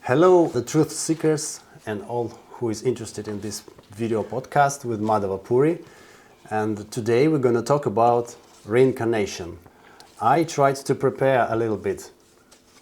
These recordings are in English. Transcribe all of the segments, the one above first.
Hello, the truth seekers and all who is interested in this video podcast with Madhava Puri. And today we're going to talk about reincarnation. I tried to prepare a little bit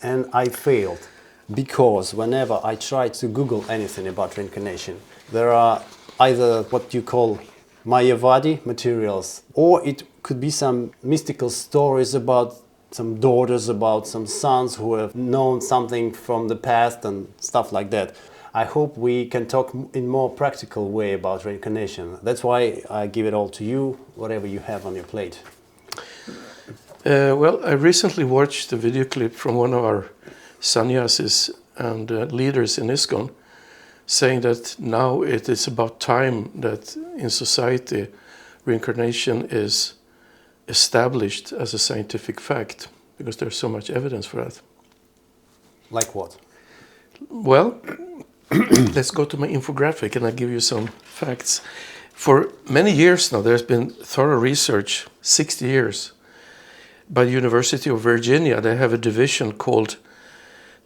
and I failed because whenever I try to Google anything about reincarnation, there are either what you call Mayavadi materials, or it could be some mystical stories about some daughters, about some sons who have known something from the past and stuff like that. I hope we can talk in more practical way about reincarnation. That's why I give it all to you, whatever you have on your plate. Well, I recently watched a video clip from one of our sannyasis and leaders in ISKCON saying that now it is about time that in society reincarnation is established as a scientific fact, because there's so much evidence for that. Like what? Well, let's go to my infographic and I'll give you some facts. For many years now, there's been thorough research, 60 years, by the University of Virginia. They have a division called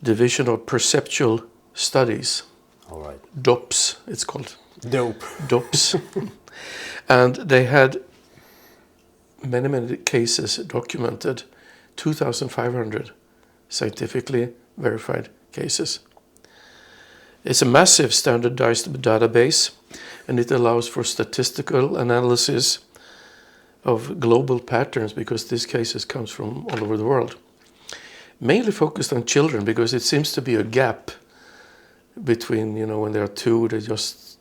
Division of Perceptual Studies. All right. DOPS, it's called. Dope. DOPS. And they had many cases documented, 2,500 scientifically verified cases. It's a massive standardized database, and it allows for statistical analysis of global patterns, because these cases comes from all over the world. Mainly focused on children, because it seems to be a gap between, when they are 2, they just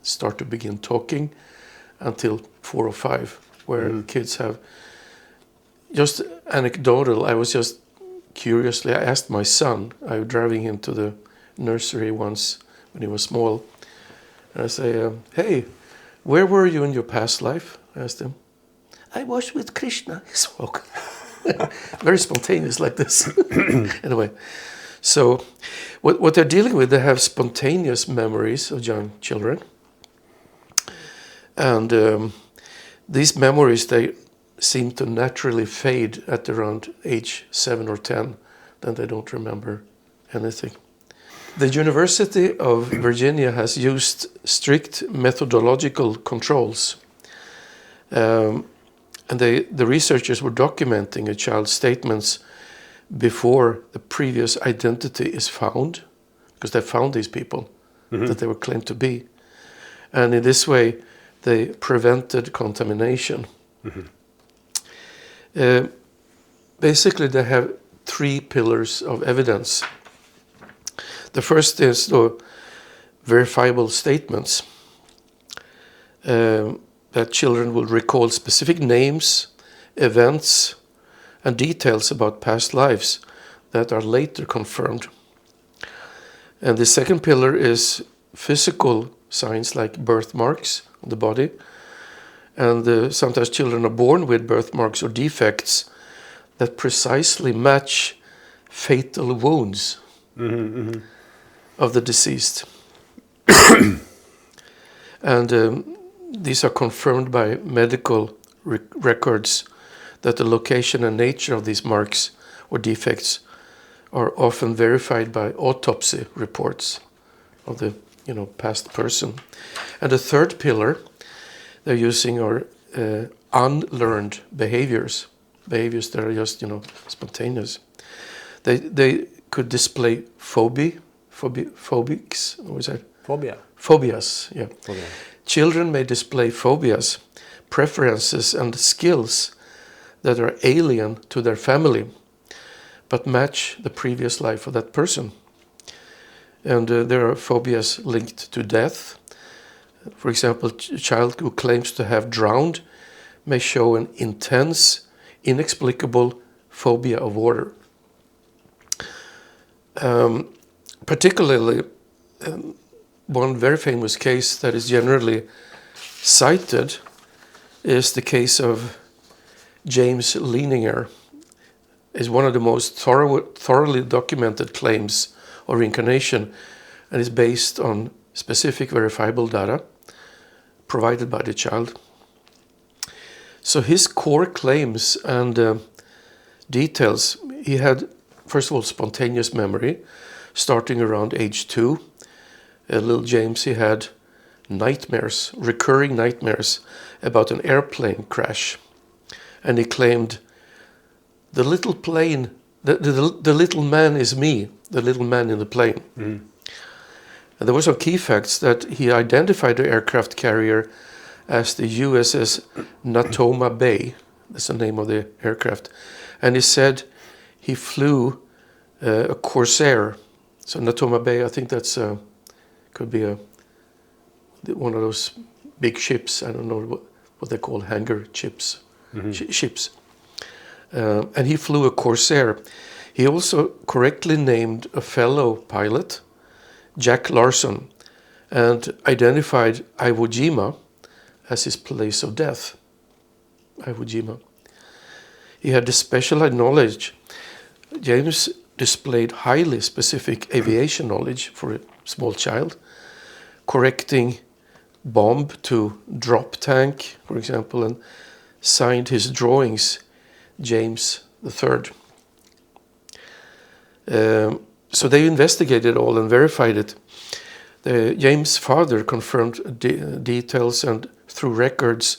start to begin talking, until 4 or 5, where kids have. Just anecdotal, I was just curiously, I asked my son, I was driving him to the nursery once when he was small, and I say, hey, where were you in your past life? I asked him. I was with Krishna, he spoke. Very spontaneous like this. Anyway, so what they're dealing with, they have spontaneous memories of young children. And these memories, they seem to naturally fade at around age 7 or 10. Then they don't remember anything. The University of Virginia has used strict methodological controls. And the researchers were documenting a child's statements before the previous identity is found, because they found these people that they were claimed to be. And in this way, they prevented contamination. Basically, they have 3 pillars of evidence. The first is the verifiable statements, that children will recall specific names, events, and details about past lives that are later confirmed. And the second pillar is physical signs like birthmarks on the body. And sometimes children are born with birthmarks or defects that precisely match fatal wounds of the deceased. And these are confirmed by medical records, that the location and nature of these marks or defects are often verified by autopsy reports of the past person. And the third pillar they're using are unlearned behaviors that are just spontaneous. They could display phobics. What was that? Phobias. Yeah. Phobia. Children may display phobias, preferences, and skills that are alien to their family, but match the previous life of that person. And there are phobias linked to death. For example, a child who claims to have drowned may show an intense, inexplicable phobia of water. Particularly, one very famous case that is generally cited is the case of James Leininger. Is one of the most thoroughly documented claims of reincarnation, and is based on specific verifiable data provided by the child. So his core claims and details, he had, first of all, spontaneous memory. starting around age 2. Little James, he had nightmares, recurring nightmares about an airplane crash. And he claimed, the little plane, the little man is me, the little man in the plane. Mm. And there were some key facts that he identified the aircraft carrier as the USS Natoma Bay. That's the name of the aircraft. And he said he flew a Corsair. So Natoma Bay, I think that's could be one of those big ships. I don't know what they call hangar ships. Ships. And he flew a Corsair. He also correctly named a fellow pilot, Jack Larson, and identified Iwo Jima as his place of death. Iwo Jima. He had the specialized knowledge. James displayed highly specific aviation knowledge for a small child, correcting bomb to drop tank, for example, and signed his drawings James III. So they investigated all and verified it. James' father confirmed details and through records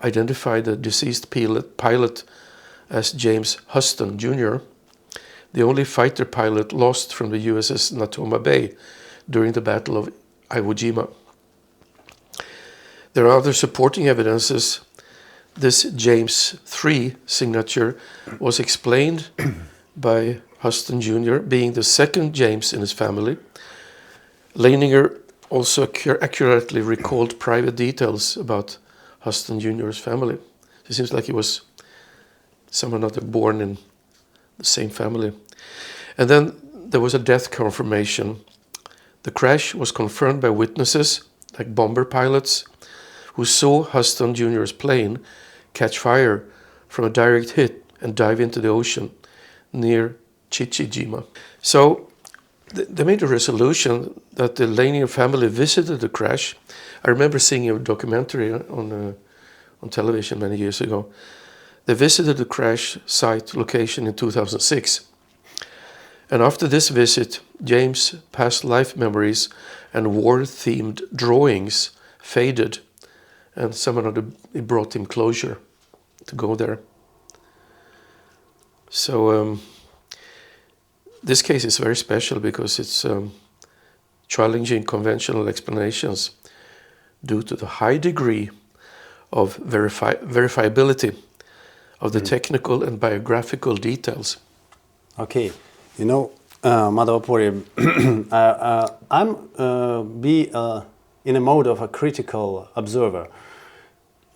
identified the deceased pilot as James Huston Jr., the only fighter pilot lost from the USS Natoma Bay during the Battle of Iwo Jima. There are other supporting evidences. This James III signature was explained by Huston Jr. being the second James in his family. Leininger also accurately recalled private details about Huston Jr.'s family. It seems like he was somehow not born in the same family. And then there was a death confirmation. The crash was confirmed by witnesses, like bomber pilots, who saw Huston Jr.'s plane catch fire from a direct hit and dive into the ocean near Chichijima. So they made a resolution that the Leininger family visited the crash. I remember seeing a documentary on television many years ago. They visited the crash site location in 2006. And after this visit, James' past life memories and war-themed drawings faded, and it brought him closure to go there. So this case is very special because it's challenging conventional explanations due to the high degree of verifiability of the technical and biographical details. Okay, you know, Madhava Puri, I'm in a mode of a critical observer,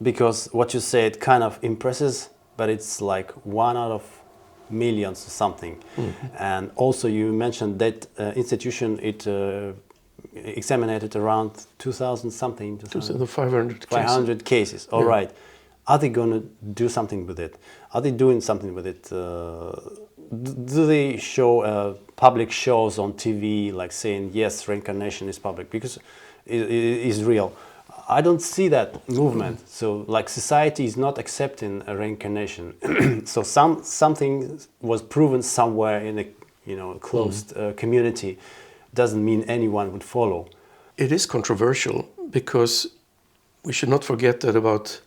because what you said kind of impresses, but it's like 1 out of millions or something. And also you mentioned that institution, it examined around 2,000 something. 2,500 cases. All right. Are they going to do something with it? Are they doing something with it? Do they show public shows on TV, like saying, yes, reincarnation is public, because it is real? I don't see that movement. So, like, society is not accepting a reincarnation. So something was proven somewhere in a closed community. Doesn't mean anyone would follow. It is controversial because we should not forget that about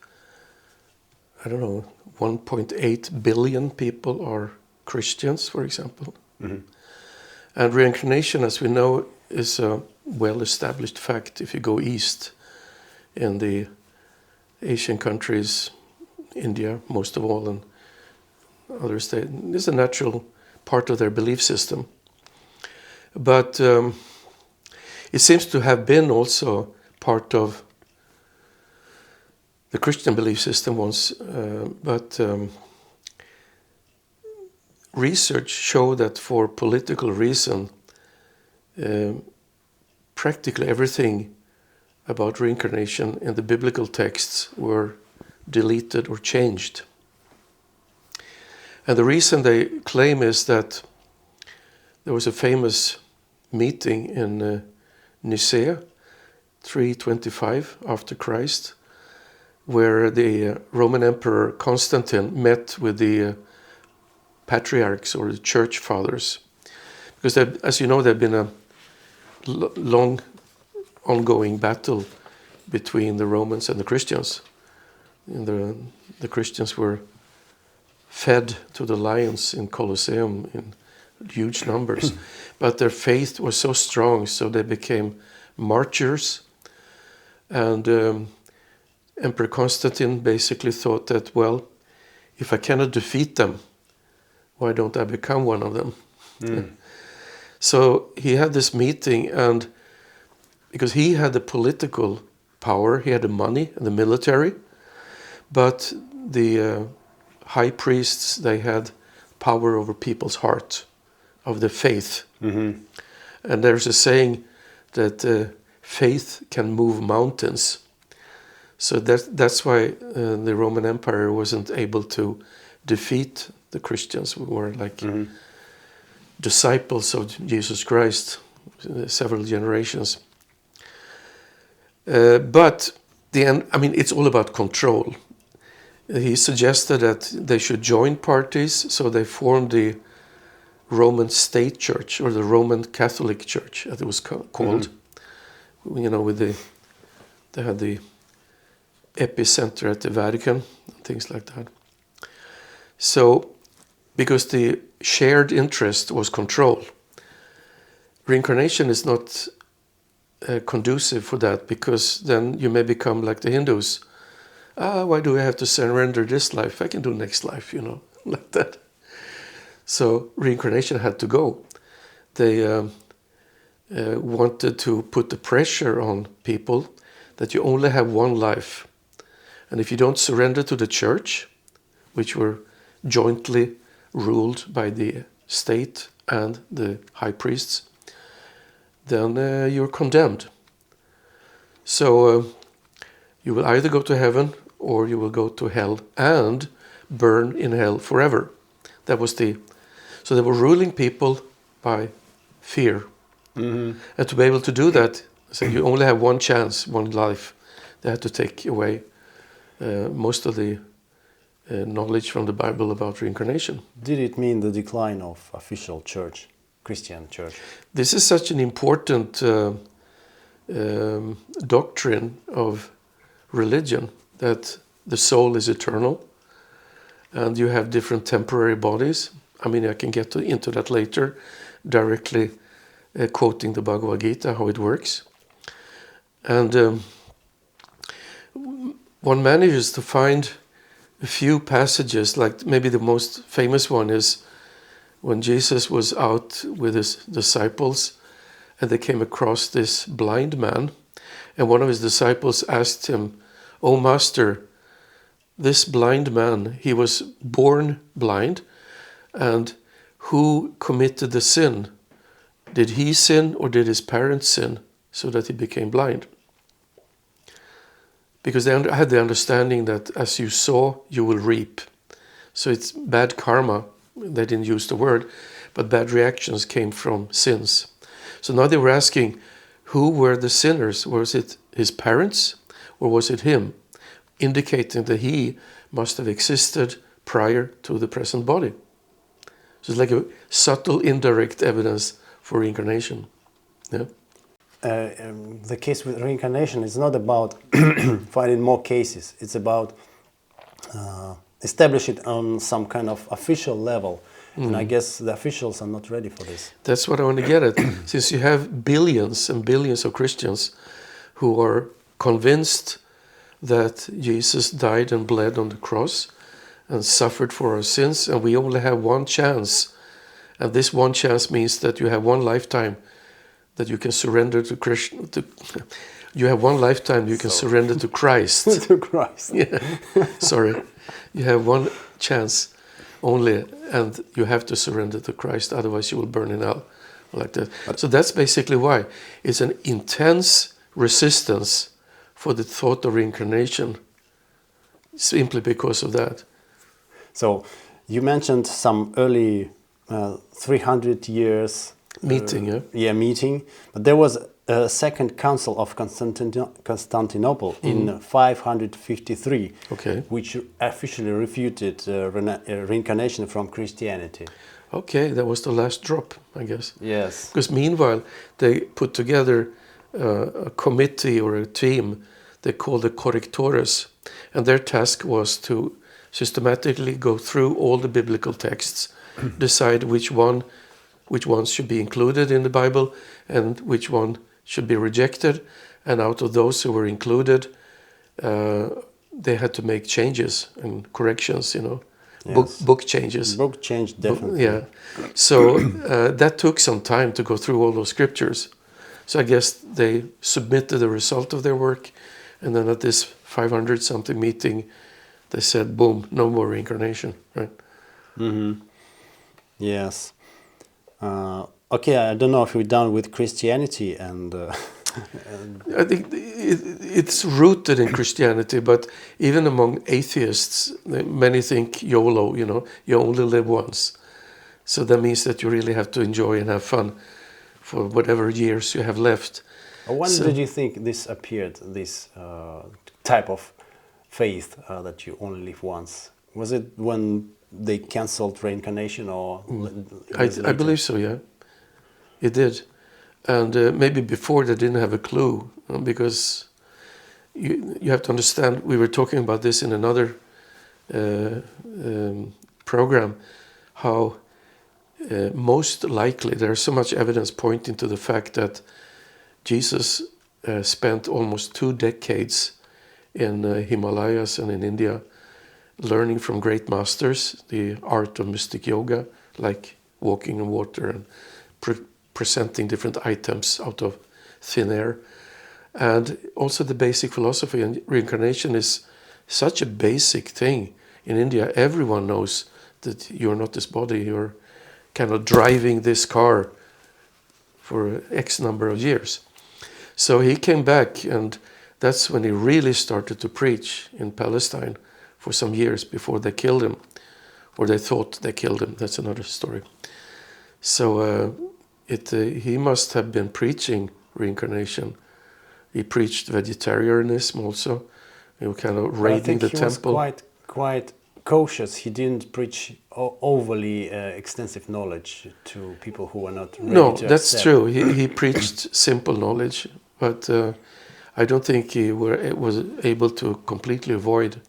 1.8 billion people are Christians, for example. And reincarnation, as we know, is a well-established fact if you go east in the Asian countries, India most of all, and other states. It's a natural part of their belief system. But it seems to have been also part of the Christian belief system once, but research showed that for political reason, practically everything about reincarnation in the biblical texts were deleted or changed. And the reason they claim is that there was a famous meeting in Nicaea, 325 after Christ, where the Roman Emperor Constantine met with the patriarchs or the church fathers, Because as you know, there'd been a long ongoing battle between the Romans and the Christians. And the Christians were fed to the lions in Colosseum in huge numbers. But their faith was so strong, so they became martyrs. And Emperor Constantine basically thought that, well, if I cannot defeat them, why don't I become one of them? So he had this meeting, and because he had the political power, he had the money and the military, but the high priests, they had power over people's heart, of the faith. And there's a saying that faith can move mountains. So that's why the Roman Empire wasn't able to defeat the Christians, who were like disciples of Jesus Christ, several generations. But it's all about control. He suggested that they should join parties, so they formed the Roman State Church, or the Roman Catholic Church, as it was called. You know, they had the epicenter at the Vatican, and things like that. So, because the shared interest was control, reincarnation is not conducive for that, because then you may become like the Hindus. Why do I have to surrender this life? I can do next life, you know, like that. So reincarnation had to go. They wanted to put the pressure on people that you only have one life. And if you don't surrender to the church, which were jointly ruled by the state and the high priests, then you're condemned. So you will either go to heaven or you will go to hell and burn in hell forever. That was so they were ruling people by fear. And to be able to do that, so you only have one chance, one life. They had to take away most of the knowledge from the Bible about reincarnation. Did it mean the decline of official church, Christian church? This is such an important doctrine of religion, that the soul is eternal and you have different temporary bodies. I can get into that later, directly quoting the Bhagavad Gita, how it works. And one manages to find a few passages, like maybe the most famous one is when Jesus was out with his disciples and they came across this blind man, and one of his disciples asked him, "Oh, Master, this blind man, he was born blind, and who committed the sin? Did he sin or did his parents sin so that he became blind?" Because they had the understanding that as you sow, you will reap. So it's bad karma. They didn't use the word, but bad reactions came from sins. So now they were asking, who were the sinners? Was it his parents or was it him? Indicating that he must have existed prior to the present body. So it's like a subtle, indirect evidence for reincarnation. Yeah. The case with reincarnation is not about finding more cases. It's about establishing it on some kind of official level. And I guess the officials are not ready for this. That's what I want to get at. Since you have billions and billions of Christians who are convinced that Jesus died and bled on the cross and suffered for our sins, and we only have one chance. And this one chance means that you have one lifetime that you can surrender to Krishna. You have one lifetime you can surrender to Christ. To Christ. Yeah. Sorry. You have one chance only, and you have to surrender to Christ, otherwise you will burn in hell, like that. So that's basically why. It's an intense resistance for the thought of reincarnation, simply because of that. So you mentioned some early 300 years meeting, meeting, but there was a second council of Constantinople in 553, okay, which officially refuted reincarnation from Christianity. okay, that was the last drop, I guess. Yes. Because meanwhile, they put together a committee or a team they called the correctores, and their task was to systematically go through all the biblical texts, decide which ones should be included in the Bible and which one should be rejected. And out of those who were included, they had to make changes and corrections, Yes. book changes. Book change, definitely. Yeah. So that took some time to go through all those scriptures. So I guess they submitted the result of their work, and then at this 500-something meeting, they said, boom, no more reincarnation, right? Mm-hmm. Yes. Okay, I don't know if we're done with Christianity and... I think it's rooted in Christianity, but even among atheists, many think YOLO, you only live once. So that means that you really have to enjoy and have fun for whatever years you have left. When did you think this appeared, this type of faith that you only live once? Was it when they cancelled reincarnation or... I believe so, yeah. It did. And maybe before they didn't have a clue, because you have to understand, we were talking about this in another program, how most likely there's so much evidence pointing to the fact that Jesus spent almost 2 decades in Himalayas and in India learning from great masters the art of mystic yoga, like walking in water and presenting different items out of thin air. And also the basic philosophy and reincarnation is such a basic thing. In India, everyone knows that you're not this body, you're kind of driving this car for X number of years. So he came back, and that's when he really started to preach in Palestine for some years before they killed him, or they thought they killed him. That's another story. So he must have been preaching reincarnation. He preached vegetarianism also. He was kind of raiding the temple. I think he was quite cautious. He didn't preach overly extensive knowledge to people who were not ready to accept. That's true. He preached simple knowledge, but I don't think he was able to completely avoid.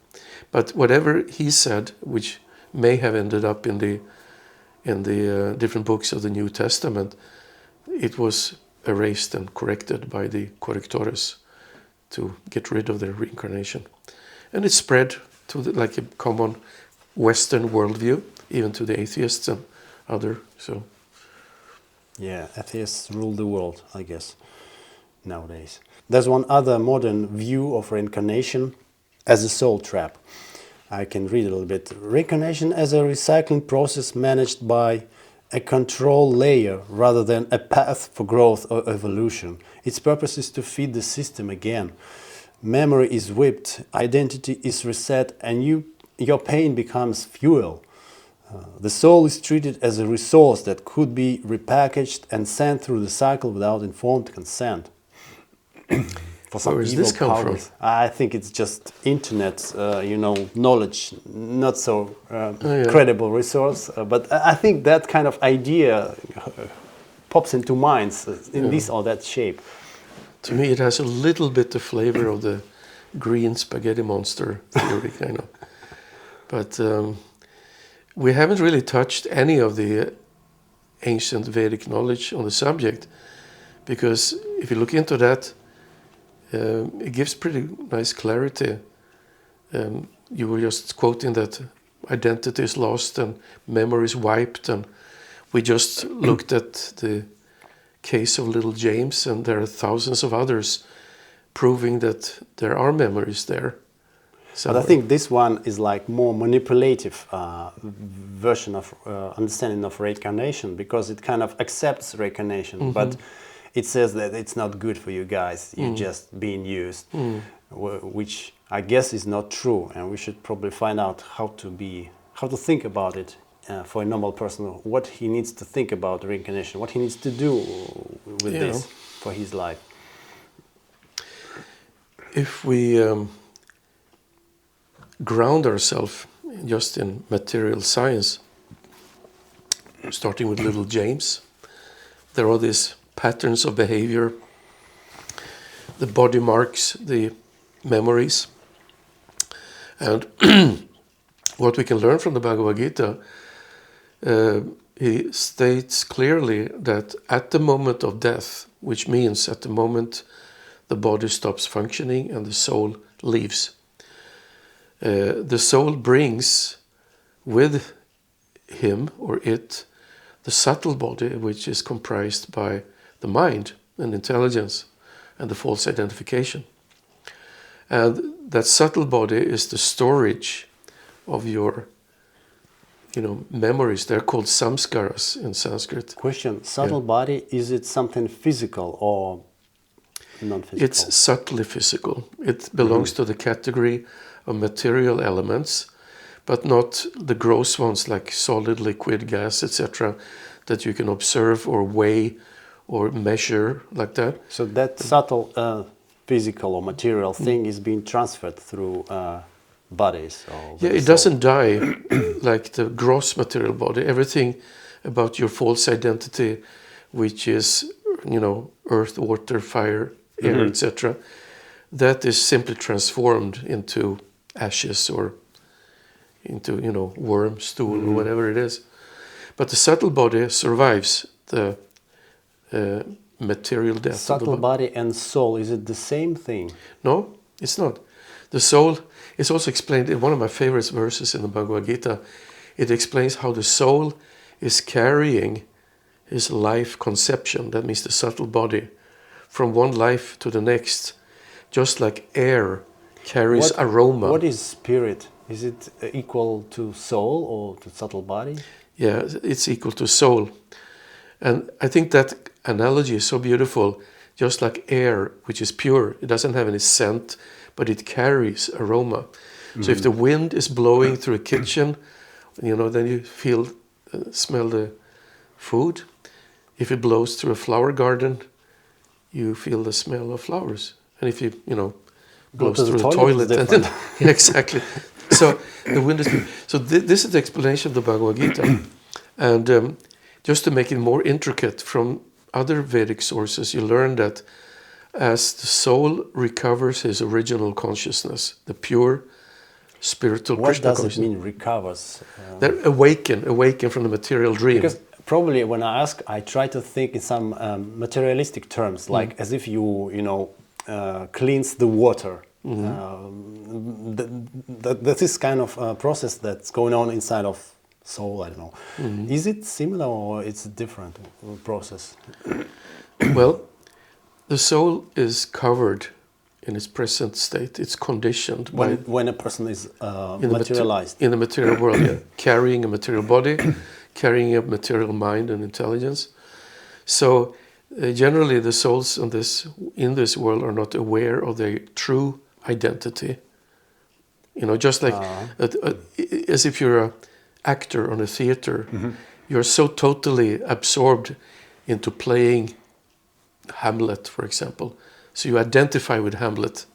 But whatever he said, which may have ended up in the different books of the New Testament, it was erased and corrected by the correctores to get rid of their reincarnation. And it spread to like a common Western worldview, even to the atheists and other. So, yeah, atheists rule the world, I guess, nowadays. There's one other modern view of reincarnation as a soul trap. I can read a little bit. Reincarnation as a recycling process managed by a control layer rather than a path for growth or evolution. Its purpose is to feed the system again. Memory is whipped, identity is reset, and your pain becomes fuel. The soul is treated as a resource that could be repackaged and sent through the cycle without informed consent. For some where does this come from? I think it's just internet, knowledge, not so credible resource. But I think that kind of idea pops into minds in this or that shape. To me, it has a little bit the flavor of the green spaghetti monster theory, kind of. But we haven't really touched any of the ancient Vedic knowledge on the subject, because if you look into that, it gives pretty nice clarity. You were just quoting that identity is lost and memory is wiped, and we just looked at the case of little James, and there are thousands of others proving that there are memories there. But I think this one is like more manipulative version of understanding of reincarnation, because it kind of accepts reincarnation, but it says that it's not good for you guys, you're just being used, which I guess is not true, and we should probably find out how to think about it for a normal person, what he needs to think about reincarnation, what he needs to do with this for his life. If we ground ourselves just in material science, starting with little James. There are these patterns of behavior, the body marks, the memories. And what we can learn from the Bhagavad Gita, he states clearly that at the moment of death, which means at the moment the body stops functioning and the soul leaves, the soul brings with him or it the subtle body, which is comprised by the mind and intelligence and the false identification. And that subtle body is the storage of your, memories. They're called samskaras in Sanskrit. Question, subtle body, is it something physical or non-physical? It's subtly physical. It belongs to the category of material elements, but not the gross ones like solid, liquid, gas, etc., that you can observe or weigh or measure like that. So that subtle physical or material thing is being transferred through bodies? Or Yeah, it doesn't die like the gross material body. Everything about your false identity, which is, earth, water, fire, air, etc., that is simply transformed into ashes or into, worm, stool, or whatever it is. But the subtle body survives the material death. Subtle body and soul, is it the same thing? No, it's not. The soul is also explained in one of my favorite verses in the Bhagavad Gita. It explains how the soul is carrying his life conception, that means the subtle body, from one life to the next, just like air carries aroma. What is spirit? Is it equal to soul or to subtle body? Yeah, it's equal to soul. And I think that analogy is so beautiful, just like air, which is pure. It doesn't have any scent, but it carries aroma. So if the wind is blowing through a kitchen, then you smell the food. If it blows through a flower garden, you feel the smell of flowers. And if you, blows through the toilet, then exactly. So the wind is. So this is the explanation of the Bhagavad Gita, and just to make it more intricate, from other Vedic sources, you learn that as the soul recovers his original consciousness, the pure spiritual Krishna consciousness. What does it mean, recovers? They're awaken from the material dream. Because probably when I ask, I try to think in some materialistic terms, like as if you cleanse the water. That is kind of a process that's going on inside of soul, I don't know. Is it similar or it's a different process? Well, the soul is covered in its present state. It's conditioned when a person is materialized. In the material world, yeah. Carrying a material body, carrying a material mind and intelligence. So generally the souls in this world are not aware of their true identity. Just like as if you're an actor on a theater, you're so totally absorbed into playing Hamlet, for example. So you identify with Hamlet,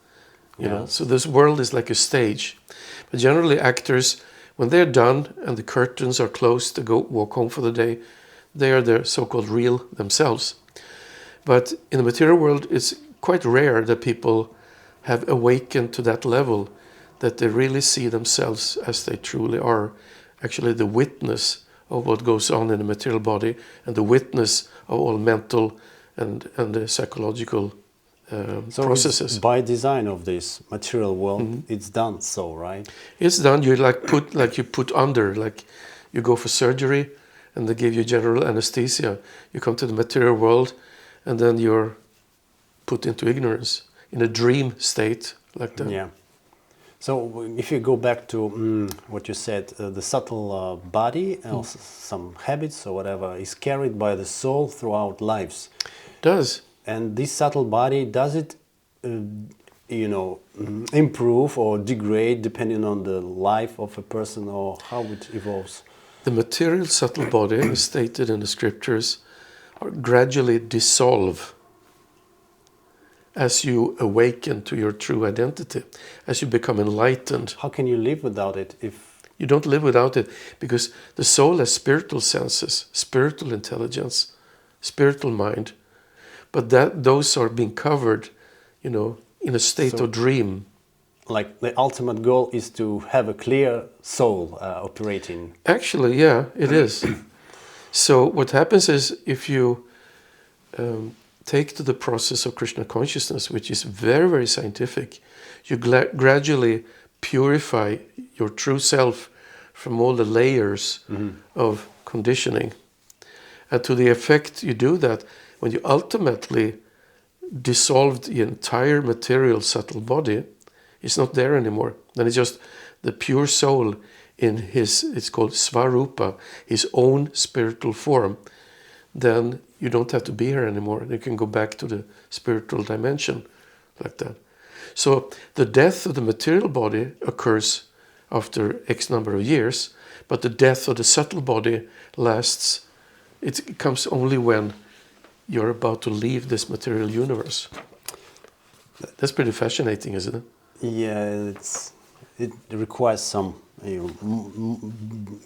you know. So this world is like a stage. But generally actors, when they're done and the curtains are closed to go walk home for the day, they are their so-called real themselves. But in the material world, it's quite rare that people have awakened to that level, that they really see themselves as they truly are, actually the witness of what goes on in the material body and the witness of all mental and the psychological processes. By design of this material world, it's done so, right? It's done. You put under, like you go for surgery and they give you general anesthesia. You come to the material world and then you're put into ignorance in a dream state like that. Yeah. So if you go back to what you said, the subtle body, some habits or whatever, is carried by the soul throughout lives. Does. And this subtle body, does it, improve or degrade depending on the life of a person or how it evolves? The material subtle body, as stated in the scriptures, are gradually dissolve as you awaken to your true identity, as you become enlightened. How can you live without it if You don't live without it, because the soul has spiritual senses, spiritual intelligence, spiritual mind, but those are being covered, in a state of dream. Like the ultimate goal is to have a clear soul operating. Actually, yeah, it is. So what happens is, if you take to the process of Krishna consciousness, which is very, very scientific, you gradually purify your true self from all the layers of conditioning. And to the effect you do that, when you ultimately dissolve the entire material subtle body, it's not there anymore. Then it's just the pure soul in it's called Svarupa, his own spiritual form. Then you don't have to be here anymore. You can go back to the spiritual dimension like that. So the death of the material body occurs after X number of years, but the death of the subtle body lasts. It comes only when you're about to leave this material universe. That's pretty fascinating, isn't it? Yeah, it requires some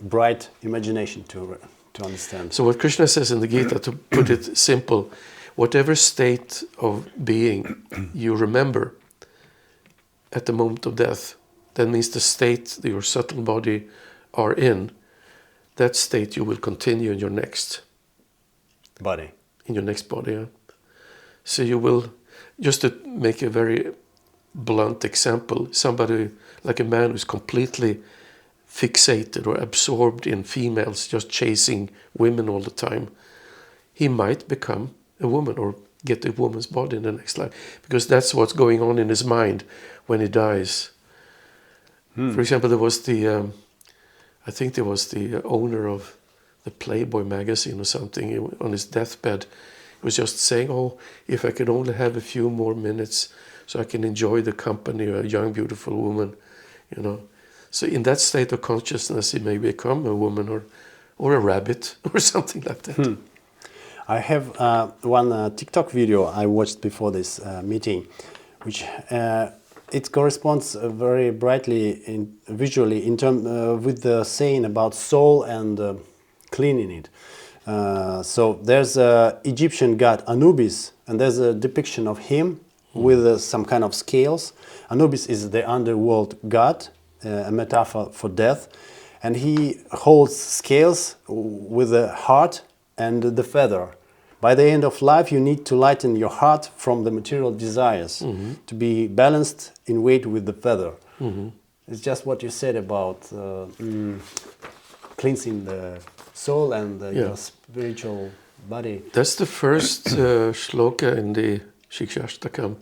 bright imagination to understand. So what Krishna says in the Gita, to put it simple, whatever state of being you remember at the moment of death, that means the state that your subtle body are in, that state you will continue in your next body. In your next body, yeah. So you will, just to make a very blunt example, somebody like a man who's completely fixated or absorbed in females, just chasing women all the time, he might become a woman or get a woman's body in the next life, because that's what's going on in his mind when he dies. For example, there was I think there was the owner of the Playboy magazine or something, on his deathbed, he was just saying, oh, if I could only have a few more minutes so I can enjoy the company of a young, beautiful woman, So in that state of consciousness, he may become a woman or a rabbit or something like that. I have one TikTok video I watched before this meeting, which it corresponds very brightly visually with the saying about soul and cleaning it. So there's an Egyptian god Anubis, and there's a depiction of him with some kind of scales. Anubis is the underworld god, a metaphor for death, and he holds scales with the heart and the feather. By the end of life, you need to lighten your heart from the material desires to be balanced in weight with the feather. It's just what you said about cleansing the soul and your spiritual body. That's the first shloka in the Shikshashtakam,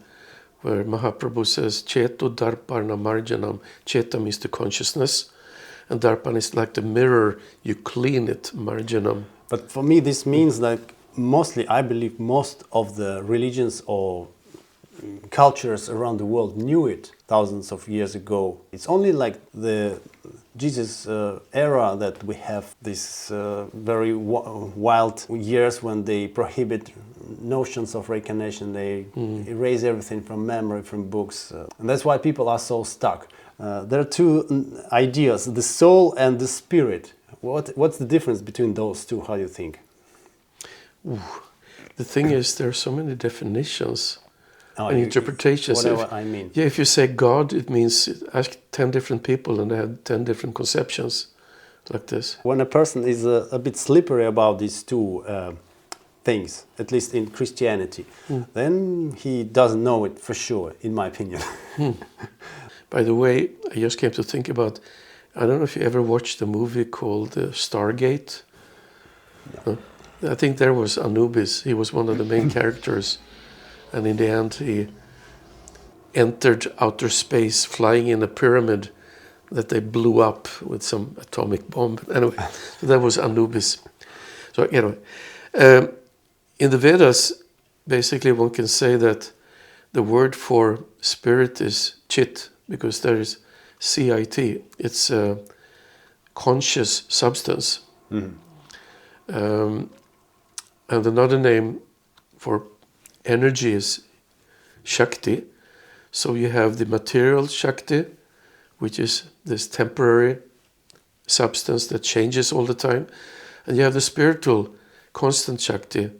where Mahaprabhu says, Cheto Darparna Marjanam. Cheta means the consciousness, and Darpan is like the mirror, you clean it, Marjanam. But for me, this means that mostly, I believe, most of the religions or cultures around the world knew it thousands of years ago. It's only like the Jesus era that we have these very wild years when they prohibit notions of reincarnation. They erase everything from memory, from books. And that's why people are so stuck. There are two ideas, the soul and the spirit. What's the difference between those two? How do you think? Ooh. The thing is, there are so many definitions and interpretations. Whatever I mean. Yeah, if you say God, it means ask 10 different people and they had 10 different conceptions like this. When a person is a bit slippery about these two things, at least in Christianity, then he doesn't know it for sure, in my opinion. By the way, I just came to think about, I don't know if you ever watched a movie called Stargate. No. I think there was Anubis. He was one of the main characters. And in the end, he entered outer space flying in a pyramid that they blew up with some atomic bomb. Anyway, so that was Anubis. So anyway, in the Vedas, basically one can say that the word for spirit is chit, because there is CIT. It's a conscious substance. And another name for energy is Shakti. So you have the material Shakti, which is this temporary substance that changes all the time. And you have the spiritual constant Shakti,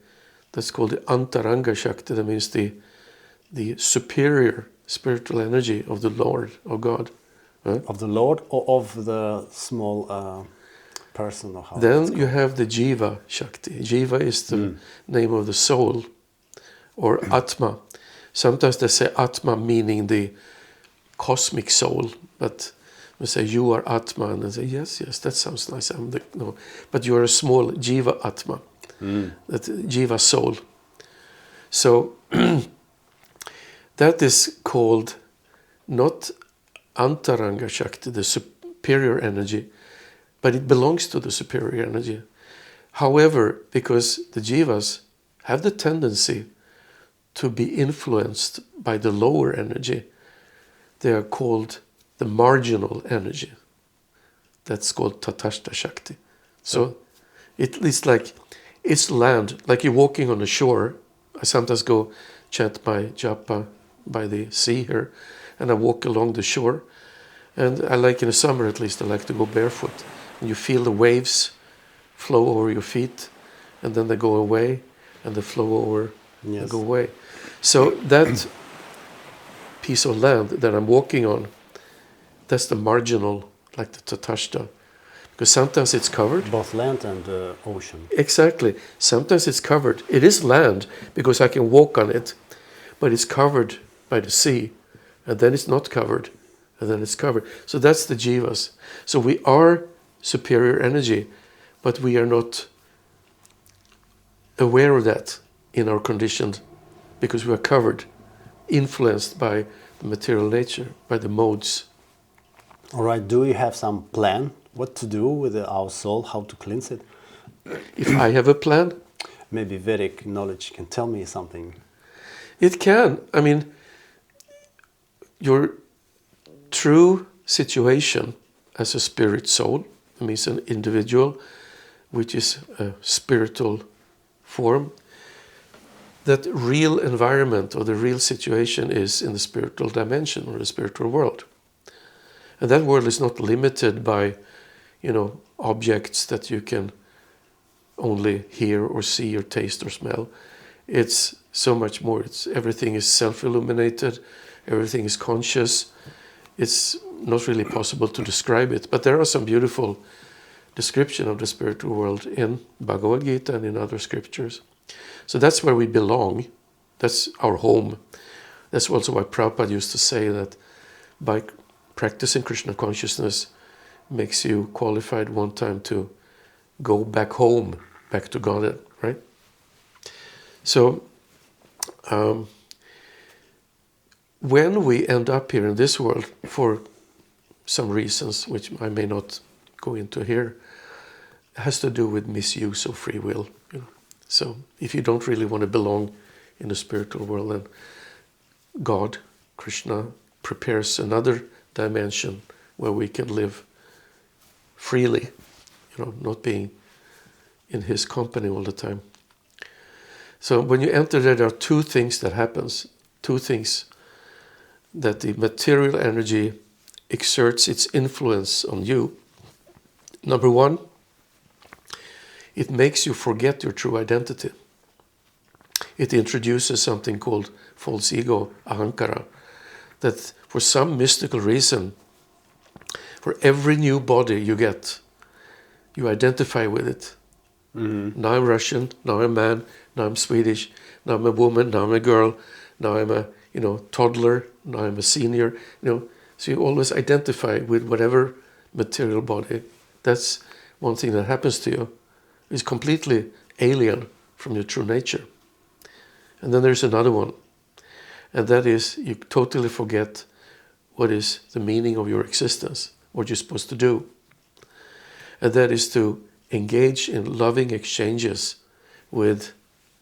that's called the Antaranga Shakti, that means the superior spiritual energy of the Lord, of God. Of the Lord or of the small person? Or how Then you have the Jiva Shakti. Jiva is the name of the soul, or Atma. Sometimes they say Atma meaning the cosmic soul, but we say you are Atma, and they say yes, that sounds nice. No, but you are a small Jiva Atma, that Jiva soul. So that is called not Antaranga Shakti, the superior energy, but it belongs to the superior energy. However, because the Jivas have the tendency to be influenced by the lower energy, they are called the marginal energy. That's called Tatashta Shakti. So it's like, it's land, like you're walking on the shore. I sometimes go chant my japa by the sea here, and I walk along the shore. And I like, in the summer at least, I like to go barefoot. And you feel the waves flow over your feet, and then they go away, and they flow over and go away. So that piece of land that I'm walking on, that's the marginal, like the Tatashta. Because sometimes it's covered. Both land and ocean. Exactly. Sometimes it's covered. It is land because I can walk on it, but it's covered by the sea, and then it's not covered, and then it's covered. So that's the Jivas. So we are superior energy, but we are not aware of that in our conditioned, because we are covered, influenced by the material nature, by the modes. All right, do you have some plan what to do with our soul, how to cleanse it? If I have a plan? Maybe Vedic knowledge can tell me something. It can. I mean, your true situation as a spirit soul, that means an individual, which is a spiritual form, that real environment or the real situation is in the spiritual dimension or the spiritual world. And that world is not limited by, objects that you can only hear or see or taste or smell. It's so much more. Everything is self-illuminated, everything is conscious. It's not really possible to describe it, but there are some beautiful description of the spiritual world in Bhagavad Gita and in other scriptures. So that's where we belong. That's our home. That's also why Prabhupada used to say that by practicing Krishna consciousness makes you qualified one time to go back home, back to Godhead, right? So when we end up here in this world for some reasons, which I may not go into here, it has to do with misuse of free will. So if you don't really want to belong in the spiritual world, then God, Krishna, prepares another dimension where we can live freely, not being in his company all the time. So when you enter there are two things that happens, two things that the material energy exerts its influence on you. Number one, it makes you forget your true identity. It introduces something called false ego, ahankara, that for some mystical reason, for every new body you get, you identify with it. Mm-hmm. Now I'm Russian, now I'm a man, now I'm Swedish, now I'm a woman, now I'm a girl, now I'm a toddler, now I'm a senior. So you always identify with whatever material body. That's one thing that happens to you. It's completely alien from your true nature. And then there's another one, and that is you totally forget what is the meaning of your existence, what you're supposed to do. And that is to engage in loving exchanges with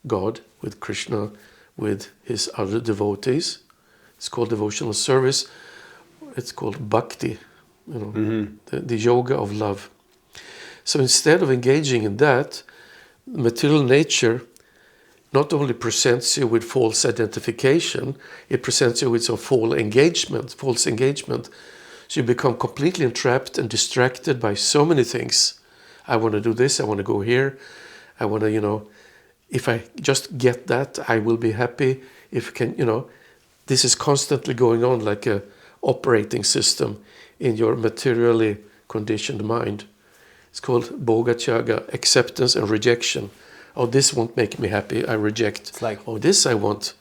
God, with Krishna, with his other devotees. It's called devotional service. It's called bhakti, the yoga of love. So instead of engaging in that, material nature not only presents you with false identification, it presents you with some false engagement So you become completely entrapped and distracted by so many things. I want to do this, I want to go here, I want to, if I just get that, I will be happy. If I can, this is constantly going on like a operating system in your materially conditioned mind. It's called Bhogachaga, acceptance and rejection. Oh, this won't make me happy, I reject. It's like, oh, this I want,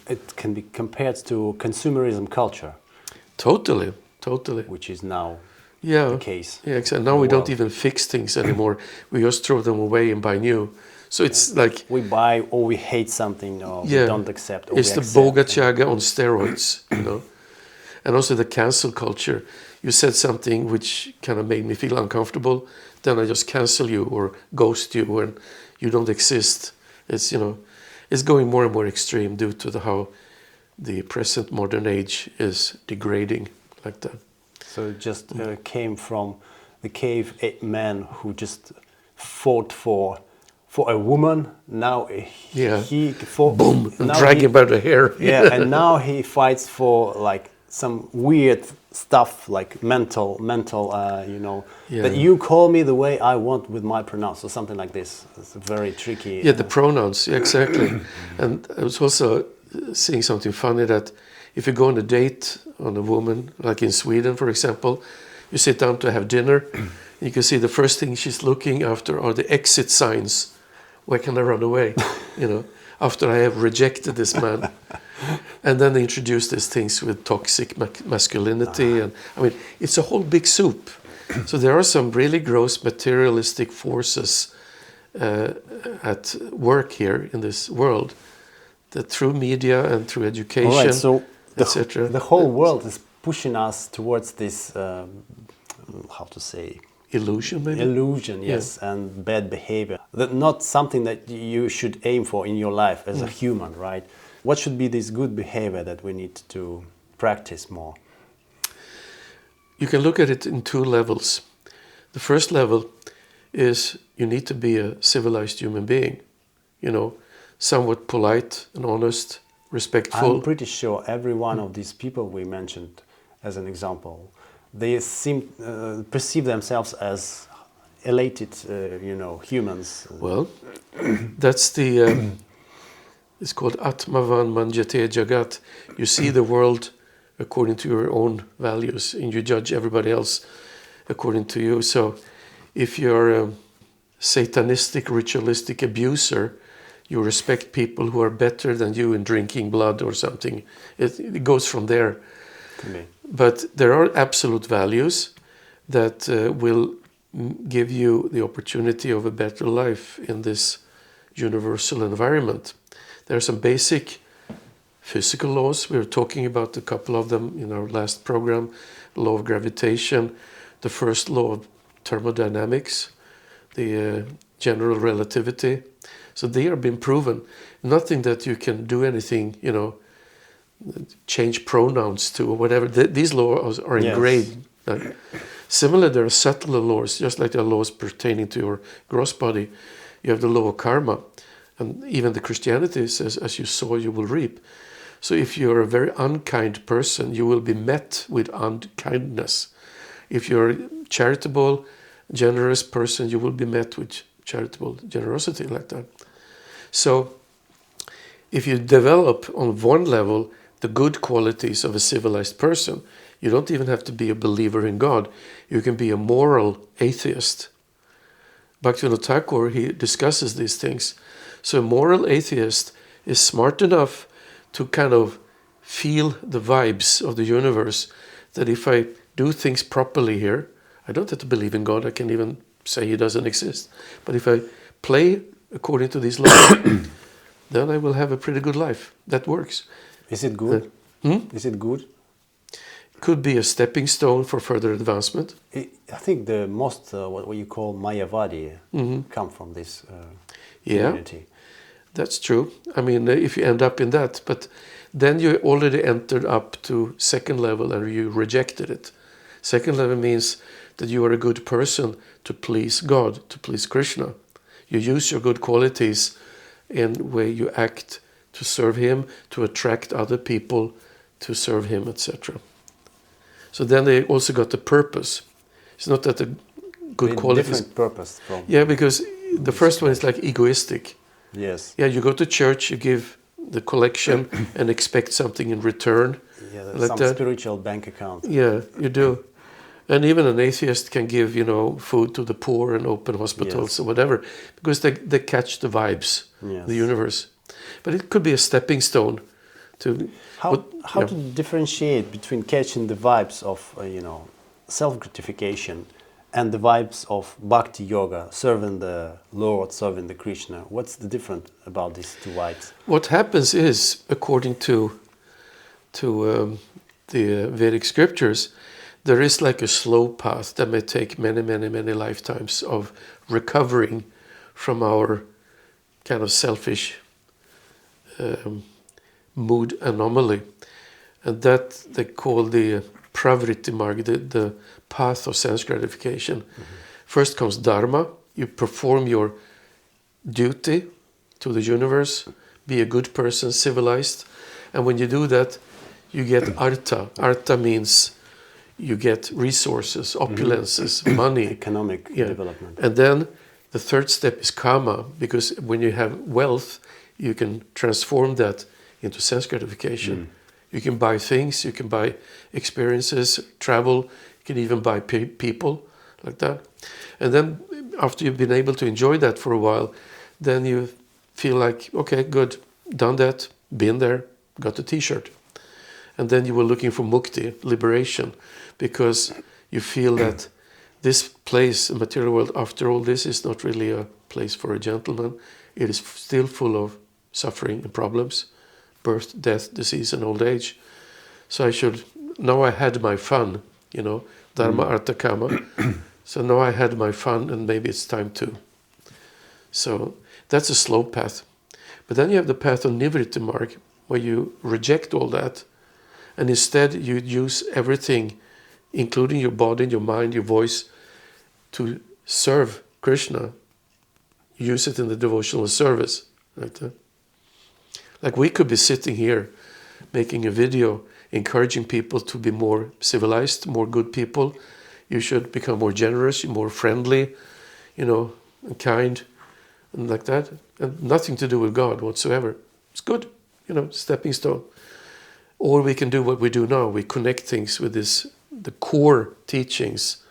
It can be compared to consumerism culture. Totally. Which is now Yeah. the case. Yeah, exactly. Now we don't even fix things anymore. We just throw them away and buy new. So it's like... We buy or we hate something or we don't accept. Or it's the Bhogachaga on steroids, And also the cancel culture. You said something which kind of made me feel uncomfortable, then I just cancel you or ghost you and you don't exist. It's, it's going more and more extreme due to how the present modern age is degrading like that. So it just came from the cave man who just fought for a woman. Now he fought. Boom! And drag him by the hair. Yeah, and now he fights for like some weird stuff, like mental, that you call me the way I want with my pronouns or something like this. It's very tricky. Yeah, the pronouns. Yeah, exactly. And I was also seeing something funny that if you go on a date on a woman, like in Sweden, for example, you sit down to have dinner, you can see the first thing she's looking after are the exit signs. Where can I run away? After I have rejected this man. And then they introduce these things with toxic masculinity. And I mean, it's a whole big soup. So there are some really gross materialistic forces at work here in this world, that through media and through education, right, so etc. The whole world is pushing us towards this, how to say? Illusion, maybe? Illusion, yes, and bad behavior. That's not something that you should aim for in your life as a human, right? What should be this good behavior that we need to practice more? You can look at it in two levels. The first level is you need to be a civilized human being, somewhat polite and honest, respectful. I'm pretty sure every one of these people we mentioned as an example, they seem perceive themselves as elated, humans. Well, that's the... it's called Atmavan Manjate Jagat. You see the world according to your own values, and you judge everybody else according to you. So if you're a satanistic, ritualistic abuser, you respect people who are better than you in drinking blood or something. It goes from there. But there are absolute values that will give you the opportunity of a better life in this universal environment. There are some basic physical laws. We were talking about a couple of them in our last program. Law of gravitation, the first law of thermodynamics, the general relativity. So they are being proven. Nothing that you can do anything, change pronouns to or whatever. These laws are ingrained. Similar, there are subtler laws, just like there are laws pertaining to your gross body. You have the law of karma. And even the Christianity says, as you sow, you will reap. So if you're a very unkind person, you will be met with unkindness. If you're a charitable, generous person, you will be met with charitable generosity like that. So if you develop on one level the good qualities of a civilized person, you don't even have to be a believer in God. You can be a moral atheist. Bhaktivinoda Thakur, he discusses these things. So a moral atheist is smart enough to kind of feel the vibes of the universe, that if I do things properly here, I don't have to believe in God, I can even say he doesn't exist. But if I play according to these laws, then I will have a pretty good life. That works. Is it good? Is it good? Could be a stepping stone for further advancement. I think the most, what you call Mayavadi, come from this community. That's true. I mean, if you end up in that, but then you already entered up to second level and you rejected it. Second level means that you are a good person to please God, to please Krishna. You use your good qualities in the way you act to serve him, to attract other people to serve him, etc. So then they also got the purpose. It's not that the good qualities. Different purpose from. Yeah, because the first one is like egoistic. Yes. Yeah, you go to church, you give the collection and expect something in return. Yeah, like some that. spiritual bank account. Yeah, you do. And even an atheist can give, food to the poor and open hospitals or whatever, because they catch the vibes, the universe. But it could be a stepping stone to... How to differentiate between catching the vibes of, self-gratification and the vibes of bhakti yoga, serving the Lord, serving the Krishna? What's the difference about these two vibes? What happens is, according to the Vedic scriptures, there is like a slow path that may take many, many, many lifetimes of recovering from our kind of selfish mood anomaly. And that they call the pravritti marg, the path of sense gratification. Mm-hmm. First comes dharma. You perform your duty to the universe, be a good person, civilized. And when you do that, you get artha. Artha means you get resources, opulences, money. Economic development. And then the third step is kama, because when you have wealth, you can transform that into sense gratification. You can buy things, you can buy experiences, travel, you can even buy people, like that. And then after you've been able to enjoy that for a while, then you feel like, okay, good, done that, been there, got the t-shirt. And then you were looking for mukti, liberation, because you feel that this place, the material world, after all this, is not really a place for a gentleman. It is still full of suffering and problems, birth, death, disease, and old age. So now I had my fun, dharma, artha, kama. So now I had my fun, and maybe it's time to. So that's a slow path. But then you have the path of nivritti marg, where you reject all that, and instead you use everything, including your body, your mind, your voice, to serve Krishna. Use it in the devotional service. Right there. Like we could be sitting here making a video encouraging people to be more civilized, more good people. You should become more generous, more friendly, and kind, and like that. And nothing to do with God whatsoever. It's good, stepping stone. Or we can do what we do now. We connect things with the core teachings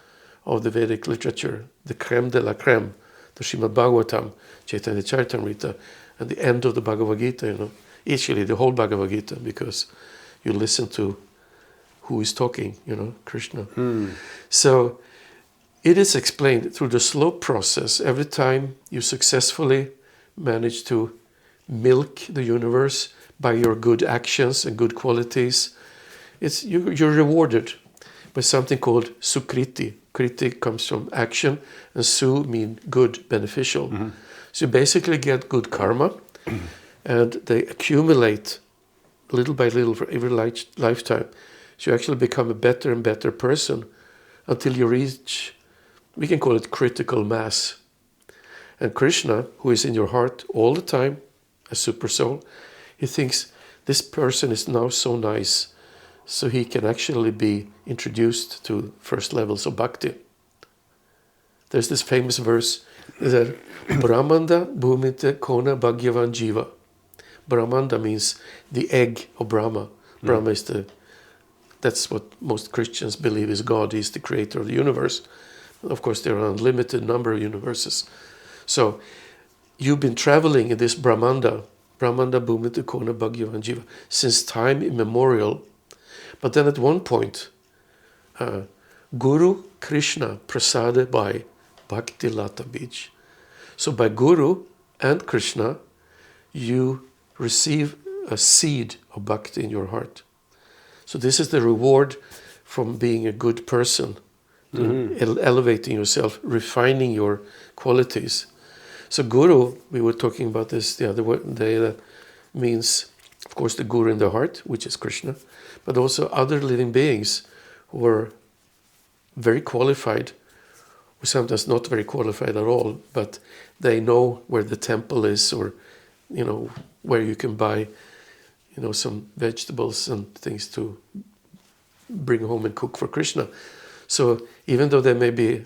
of the Vedic literature, the creme de la creme, the Srimad Bhagavatam, Chaitanya Charitamrita, and the end of the Bhagavad Gita, Actually, the whole Bhagavad Gita, because you listen to who is talking, Krishna. So it is explained through the slow process. Every time you successfully manage to milk the universe by your good actions and good qualities, you're rewarded by something called Sukriti. Kriti comes from action, and Su means good, beneficial. Mm-hmm. So you basically get good karma, and they accumulate little by little for every lifetime. So you actually become a better and better person until you reach, we can call it critical mass. And Krishna, who is in your heart all the time, a super soul, he thinks this person is now so nice, so he can actually be introduced to first levels of bhakti. There's this famous verse that Brahmanda bhumite kona bhagyavan jiva. Brahmanda means the egg of Brahma. Brahma is that's what most Christians believe is God. He's the creator of the universe. Of course, there are an unlimited number of universes. So you've been traveling in this Brahmanda bhumite kona bhagyavan jiva, since time immemorial. But then at one point, Guru Krishna prasada by Bhakti Lata Bij. So by Guru and Krishna, you receive a seed of bhakti in your heart. So this is the reward from being a good person, elevating yourself, refining your qualities. So Guru, we were talking about this the other day, that means, of course, the Guru in the heart, which is Krishna, but also other living beings who are very qualified, or sometimes not very qualified at all, but they know where the temple is, or where you can buy some vegetables and things to bring home and cook for Krishna. So even though they may be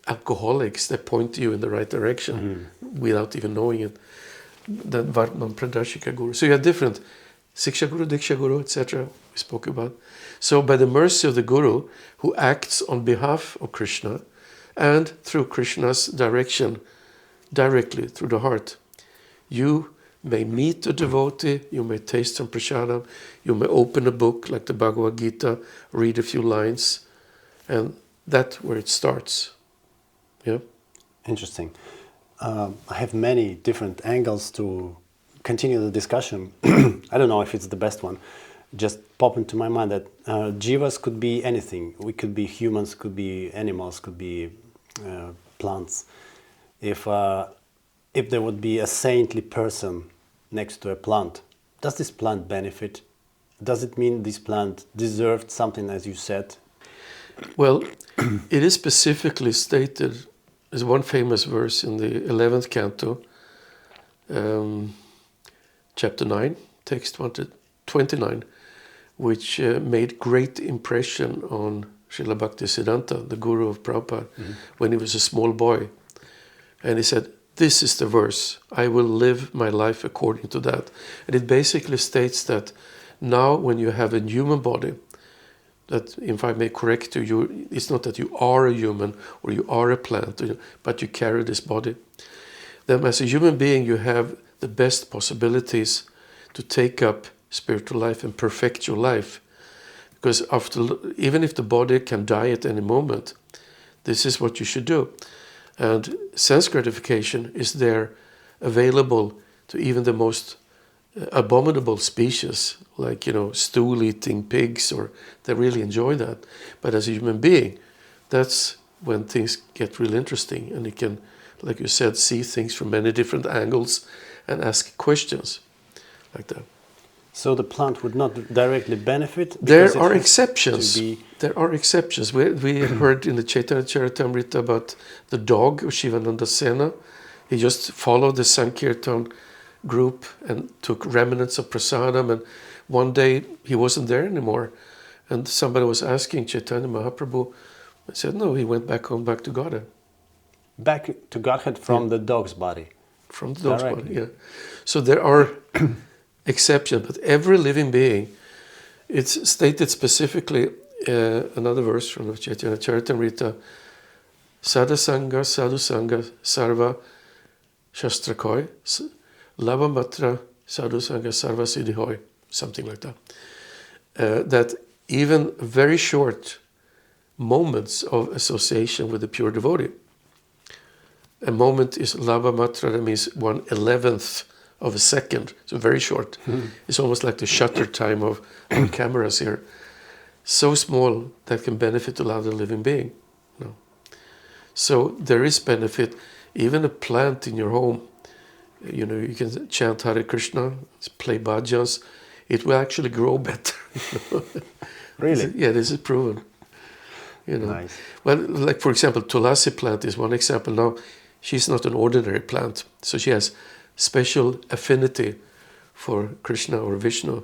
alcoholics, they point you in the right direction without even knowing it. That Vartman Pradashika Guru. So you have different Siksha Guru, Diksha Guru, etc. we spoke about. So by the mercy of the Guru, who acts on behalf of Krishna and through Krishna's direction, directly through the heart, you may meet a devotee, you may taste some prasadam, you may open a book like the Bhagavad Gita, read a few lines, and that's where it starts. Yeah. Interesting. I have many different angles to continue the discussion. I don't know if it's the best one. Just pop into my mind that Jivas could be anything. We could be humans, could be animals, could be plants. If there would be a saintly person next to a plant, does this plant benefit? Does it mean this plant deserved something, as you said? Well, it is specifically stated. There's one famous verse in the 11th canto, chapter 9, text 29, which made great impression on Srila Bhaktisiddhanta, the guru of Prabhupada, when he was a small boy. And he said, this is the verse, I will live my life according to that. And it basically states that now when you have a human body, that if I may correct you, it's not that you are a human or you are a plant, but you carry this body. Then as a human being, you have the best possibilities to take up spiritual life and perfect your life. Because even if the body can die at any moment, this is what you should do. And sense gratification is there available to even the most abominable species, like, stool-eating pigs, or they really enjoy that. But as a human being, that's when things get real interesting, and you can, like you said, see things from many different angles and ask questions like that. So the plant would not directly benefit? There are exceptions. There are exceptions. We heard in the Chaitanya Charitamrita about the dog of Shivananda Sena. He just followed the Sankirtan group and took remnants of prasadam, and one day he wasn't there anymore, and somebody was asking Chaitanya Mahaprabhu. I said, no, he went back home, back to Godhead. Back to Godhead from the dog's body? From the dog's body, yeah. So there are exceptions, but every living being, it's stated specifically, another verse from the Chaitanya Charitamrita, Sadhasanga, Sadhusanga, Sarva, Shastrakoi, Lava Matra, Sadhusanga, Sarva Siddhihoi, something like that. That even very short moments of association with the pure devotee, a moment is Lava Matra, that means 1/11th of a second, so very short. It's almost like the shutter time of our cameras here. So small that can benefit a lot of the living being. So there is benefit. Even a plant in your home, you can chant Hare Krishna, play bhajans, it will actually grow better. Really? Yeah, this is proven. Nice. Well, like for example, Tulasi plant is one example. Now, she's not an ordinary plant, so she has special affinity for Krishna or Vishnu.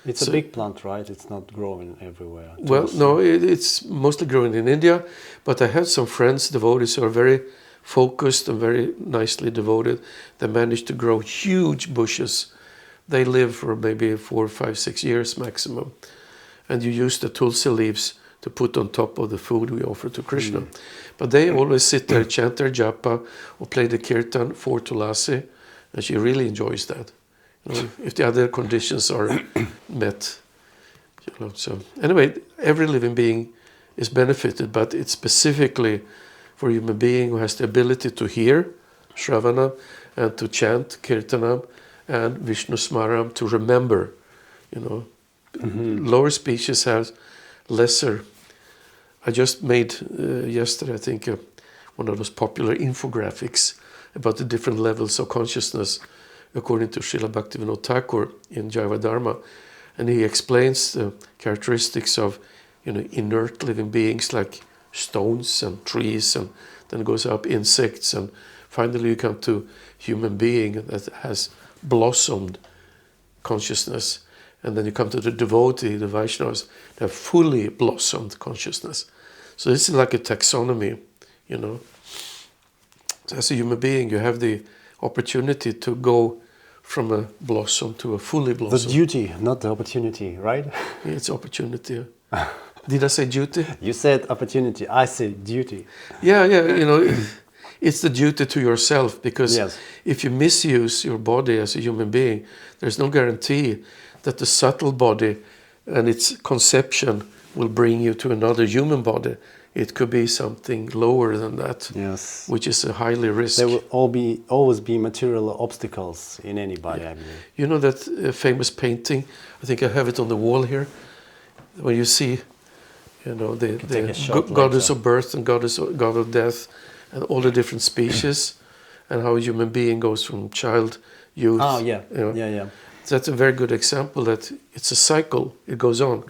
It's a big plant, right? It's not growing everywhere. Well, no, it's mostly growing in India, but I have some friends, devotees, who are very focused and very nicely devoted. They manage to grow huge bushes. They live for maybe 4, 5, 6 years maximum. And you use the tulsi leaves to put on top of the food we offer to Krishna. But they always sit there, chant their japa, or play the kirtan for Tulasi, and she really enjoys that. If the other conditions are met. So anyway, every living being is benefited, but it's specifically for a human being who has the ability to hear Shravana and to chant Kirtanam and Vishnu Smaram, to remember. Lower species have lesser. I just made yesterday, I think, one of those popular infographics about the different levels of consciousness according to Srila Bhaktivinoda Thakur in Jaiva Dharma. And he explains the characteristics of inert living beings like stones and trees, and then goes up insects, and finally you come to human being that has blossomed consciousness. And then you come to the devotee, the Vaishnavas, they have fully blossomed consciousness. So this is like a taxonomy, you know. So as a human being, you have the opportunity to go from a blossom to a fully blossom. The duty, not the opportunity, right? It's opportunity. Did I say duty? You said opportunity, I said duty. Yeah, you know, it's the duty to yourself, because Yes. if you misuse your body as a human being, there's no guarantee that the subtle body and its conception will bring you to another human body. It could be something lower than that, Yes. which is a highly risk. There will always be material obstacles in any body, I believe. You know that famous painting? I think I have it on the wall here. When you see, you know, the take a shot goddess later. of birth and god of death, and all the different species, and how a human being goes from child, youth. Oh, yeah, you know. yeah. That's a very good example that it's a cycle, it goes on.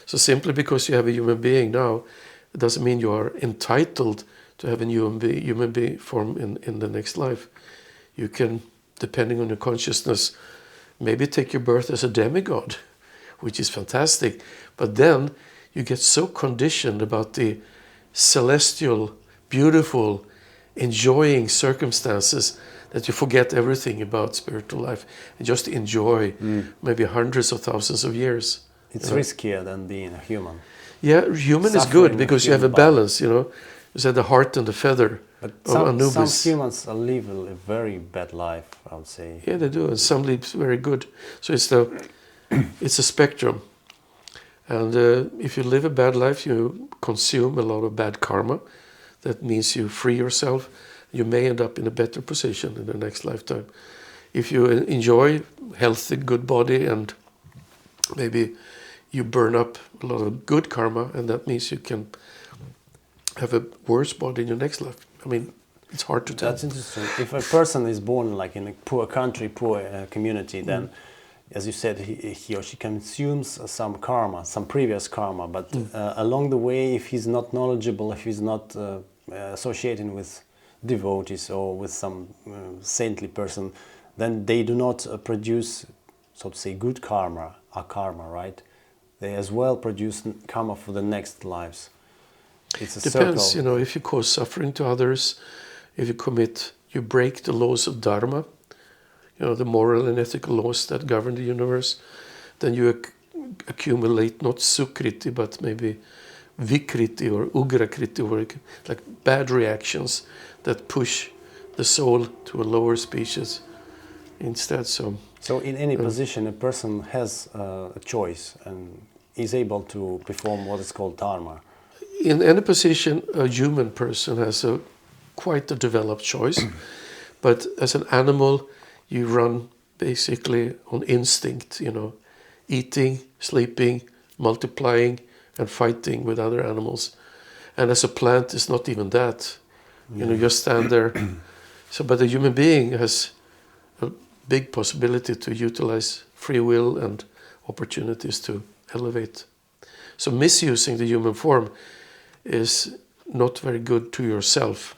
So simply because you have a human being now, it doesn't mean you are entitled to have a human being form in the next life. You can, depending on your consciousness, maybe take your birth as a demigod, which is fantastic. But then you get so conditioned about the celestial, beautiful, enjoying circumstances that you forget everything about spiritual life and just enjoy maybe hundreds of thousands of years. It's riskier than being a human. Yeah, human is Suffering good because you have a human body. balance, you know. You said the heart and the feather But of some Anubis. humans live a very bad life, I would say. Yeah, they do, and some live very good. So it's a spectrum. And if you live a bad life, you consume a lot of bad karma. That means you free yourself. You may end up in a better position in the next lifetime. If you enjoy healthy, good body, and maybe you burn up a lot of good karma, and that means you can have a worse body in your next life. I mean, it's hard to tell. That's interesting. If a person is born like in a poor country, poor community, then, as you said, he or she consumes some karma, some previous karma. But along the way, if he's not knowledgeable, if he's not associating with devotees or with some saintly person, then they do not produce, so to say, good karma, akarma, right? They as well produce karma for the next lives. It's a Depends, circle. you know, if you cause suffering to others, if you break the laws of dharma, you know, the moral and ethical laws that govern the universe, then you accumulate not Sukriti, but maybe Vikriti or Ugrakriti, or like bad reactions that push the soul to a lower species instead. So in any position, a person has a choice and is able to perform what is called dharma. In any position, a human person has quite a developed choice. But as an animal, you run basically on instinct, you know, eating, sleeping, multiplying, and fighting with other animals. And as a plant, it's not even that. You know, you just stand there. But a human being has a big possibility to utilize free will and opportunities to elevate. So misusing the human form is not very good to yourself.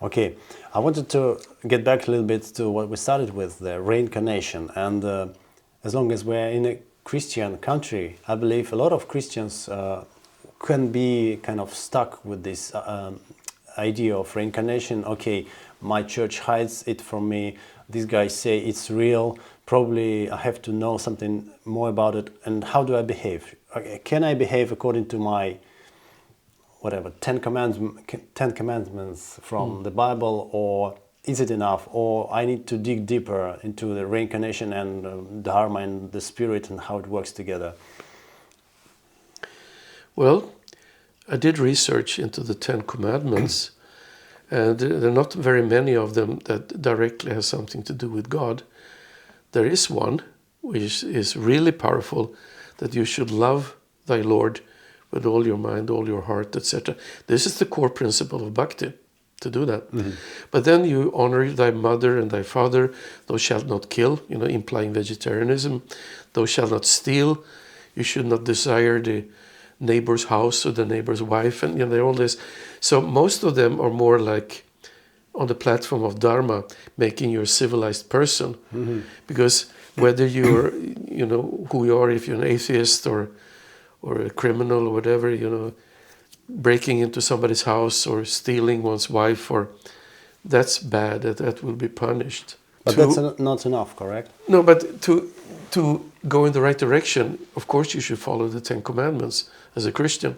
Okay, I wanted to get back a little bit to what we started with, the reincarnation. And as long as we're in a Christian country, I believe a lot of Christians can be kind of stuck with this idea of reincarnation. Okay, my church hides it from me. These guys say it's real. Probably I have to know something more about it. And how do I behave? Okay, can I behave according to my whatever, 10 commandments from the Bible, or is it enough? Or I need to dig deeper into the reincarnation and dharma and the spirit and how it works together? Well, I did research into the 10 commandments, and there are not very many of them that directly has something to do with God. There is one which is really powerful, that you should love thy Lord with all your mind, all your heart, etc. This is the core principle of bhakti, to do that. But then you honor thy mother and thy father. Thou shalt not kill, you know, implying vegetarianism. Thou shalt not steal. You should not desire the neighbor's house or the neighbor's wife, and you know, all this. So most of them are more like on the platform of dharma, making you a civilized person, because whether you're, who you are, if you're an atheist or a criminal or whatever, breaking into somebody's house or stealing one's wife, or that's bad. That will be punished. But that's not enough, correct? No, but to go in the right direction, of course, you should follow the Ten Commandments as a Christian.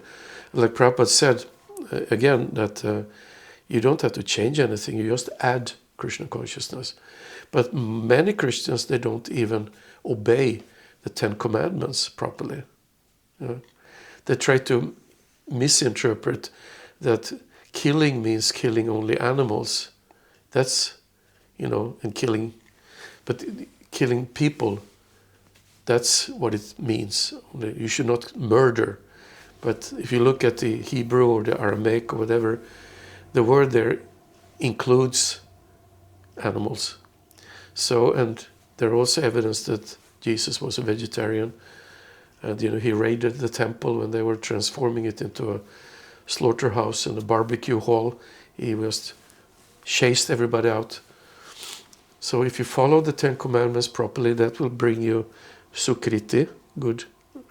Like Prabhupada said again, that you don't have to change anything; you just add Krishna consciousness. But many Christians, they don't even obey the Ten Commandments properly. They try to misinterpret that killing means killing only animals. That's, and killing, but killing people, that's what it means. You should not murder. But if you look at the Hebrew or the Aramaic or whatever, the word there includes animals. So, and there are also evidence that Jesus was a vegetarian, and he raided the temple when they were transforming it into a slaughterhouse and a barbecue hall. He just chased everybody out. So if you follow the Ten Commandments properly, that will bring you Sukriti, good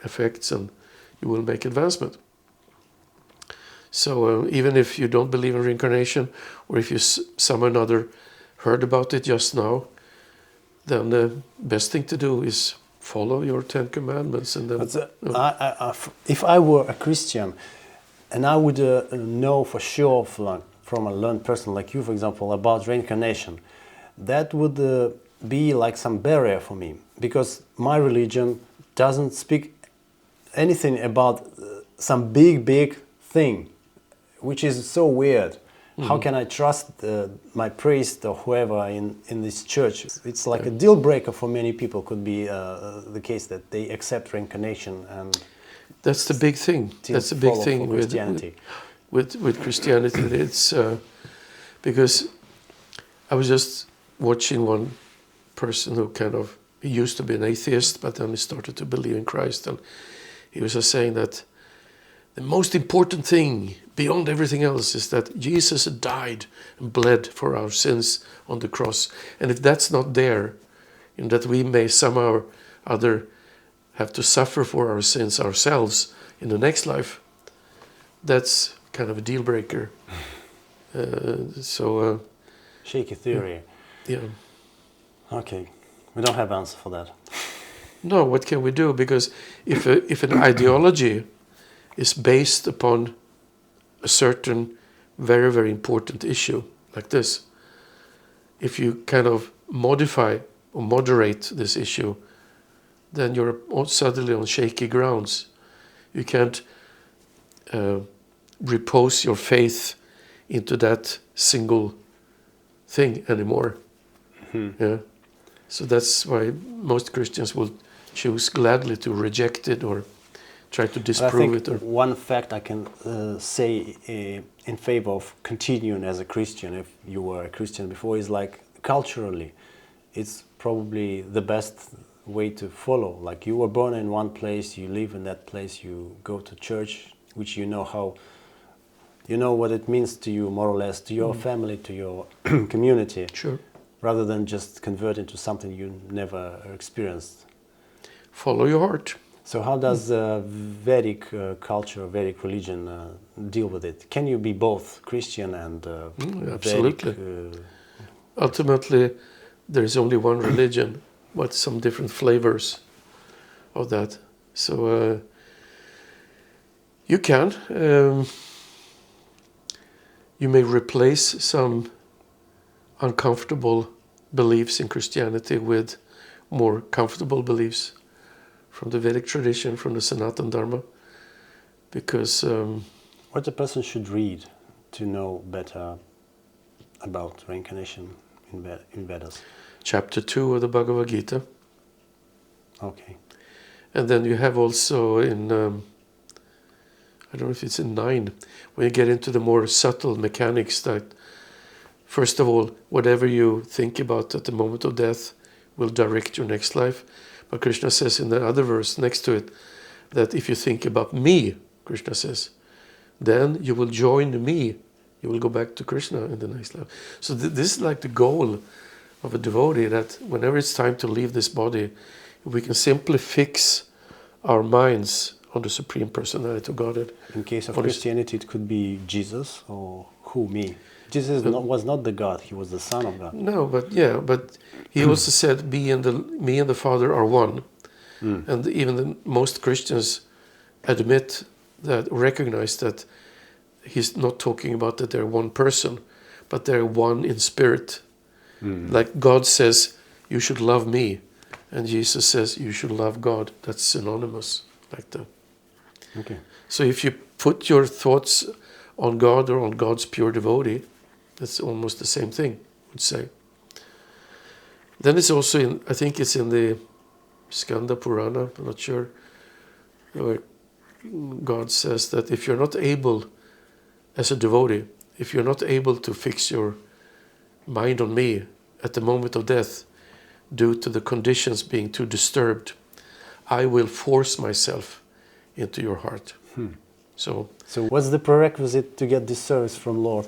effects, and you will make advancement. So even if you don't believe in reincarnation, or if you somehow or another heard about it just now, then the best thing to do is follow your Ten Commandments. And then, if I were a Christian, and I would know for sure from a learned person like you, for example, about reincarnation, that would be like some barrier for me, because my religion doesn't speak anything about some big thing, which is so weird. How can I trust my priest or whoever in this church? It's like a deal breaker for many people. Could be the case that they accept reincarnation, and that's the big thing. That's the big thing with Christianity. With Christianity. It's because I was just watching one person who he used to be an atheist, but then he started to believe in Christ, and he was just saying that the most important thing beyond everything else is that Jesus died and bled for our sins on the cross. And if that's not there, and that we may somehow or other have to suffer for our sins ourselves in the next life, that's kind of a deal breaker. Shaky theory. Yeah. Okay, we don't have answer for that. No, what can we do? Because if an ideology is based upon a certain very, very important issue like this, if you kind of modify or moderate this issue, then you're suddenly on shaky grounds. You can't repose your faith into that single thing anymore. Yeah. So that's why most Christians will choose gladly to reject it or try to disprove it. One fact I can say in favor of continuing as a Christian, if you were a Christian before, is like culturally, it's probably the best way to follow. Like, you were born in one place, you live in that place, you go to church, which you know what it means to you, more or less, to your family, to your community. Sure. Rather than just convert into something you never experienced. Follow your heart. So how does Vedic culture, Vedic religion deal with it? Can you be both Christian and absolutely. Vedic? Ultimately, there is only one religion, but some different flavors of that. So you can. You may replace some uncomfortable beliefs in Christianity with more comfortable beliefs from the Vedic tradition, from the Sanatana Dharma, because what a person should read to know better about reincarnation in Vedas. Chapter 2 of the Bhagavad Gita. Okay. And then you have also in, I don't know if it's in 9, when you get into the more subtle mechanics that, first of all, whatever you think about at the moment of death will direct your next life. But Krishna says in the other verse next to it that if you think about me, Krishna says, then you will join me. You will go back to Krishna in the next life. So this is like the goal of a devotee, that whenever it's time to leave this body, we can simply fix our minds on the Supreme Personality of Godhead. In case of Christianity, it could be Jesus or who, me. Jesus was not the God, he was the Son of God. No, but he also said, me and the Father are one. And even the most Christians admit that, recognize that he's not talking about that they're one person, but they're one in spirit. Like God says, you should love me, and Jesus says, you should love God. That's synonymous, like that. Okay. So if you put your thoughts on God or on God's pure devotee, that's almost the same thing, I would say. Then it's also I think it's in the Skanda Purana, I'm not sure, where God says that if you're not able, as a devotee, if you're not able to fix your mind on me at the moment of death, due to the conditions being too disturbed, I will force myself into your heart. So what's the prerequisite to get this service from Lord?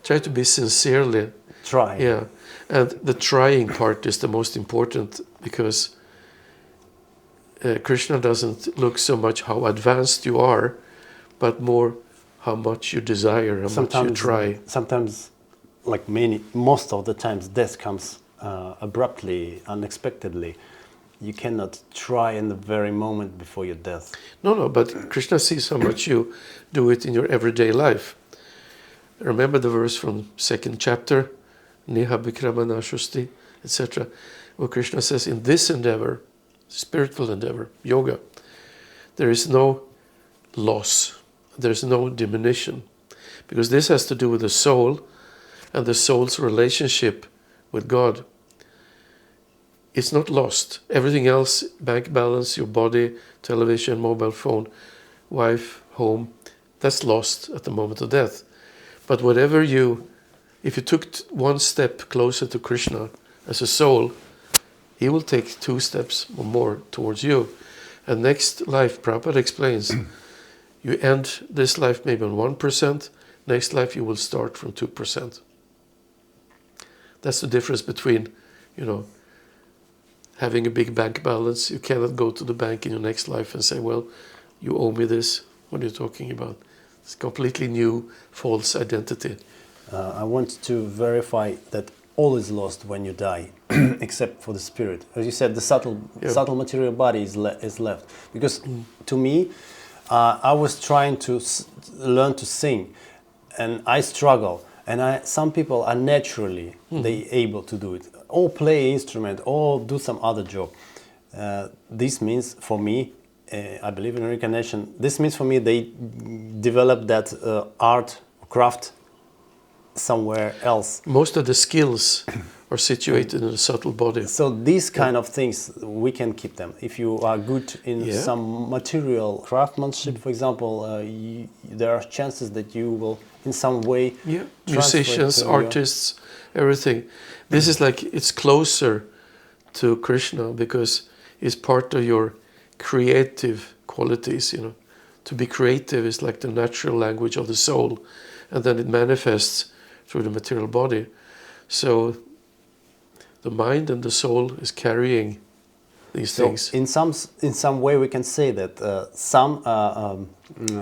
try to be sincerely. Try. Yeah, and the trying part is the most important, because Krishna doesn't look so much how advanced you are, but more how much you desire, how much you try. Sometimes, like most of the times, death comes abruptly, unexpectedly. You cannot try in the very moment before your death. No, but Krishna sees how much you do it in your everyday life. Remember the verse from 2nd chapter, Neha Bikramana Shusti, etc., where Krishna says, in this endeavor, spiritual endeavor, yoga, there is no loss, there's no diminution, because this has to do with the soul and the soul's relationship with God. It's not lost. Everything else, bank balance, your body, television, mobile phone, wife, home, that's lost at the moment of death. But whatever if you took one step closer to Krishna as a soul, he will take 2 steps or more towards you. And next life, Prabhupada explains, you end this life maybe on 1%, next life you will start from 2%. That's the difference between, having a big bank balance. You cannot go to the bank in your next life and say, well, you owe me this. What are you talking about? It's a completely new, false identity. I want to verify that all is lost when you die, except for the spirit. As you said, the subtle material body is left. Because to me, I was trying to learn to sing, and I struggle. And some people are naturally they able to do it, or play instrument, or do some other job. This means for me, I believe in reincarnation. This means for me they develop that art, craft somewhere else. Most of the skills are situated in the subtle body. So these kind of things, we can keep them. If you are good in some material craftsmanship, for example, there are chances that you will in some way musicians, artists, everything. This is like, it's closer to Krishna because it's part of your creative qualities, To be creative is like the natural language of the soul, and then it manifests through the material body. So the mind and the soul is carrying these things. In some way we can say that some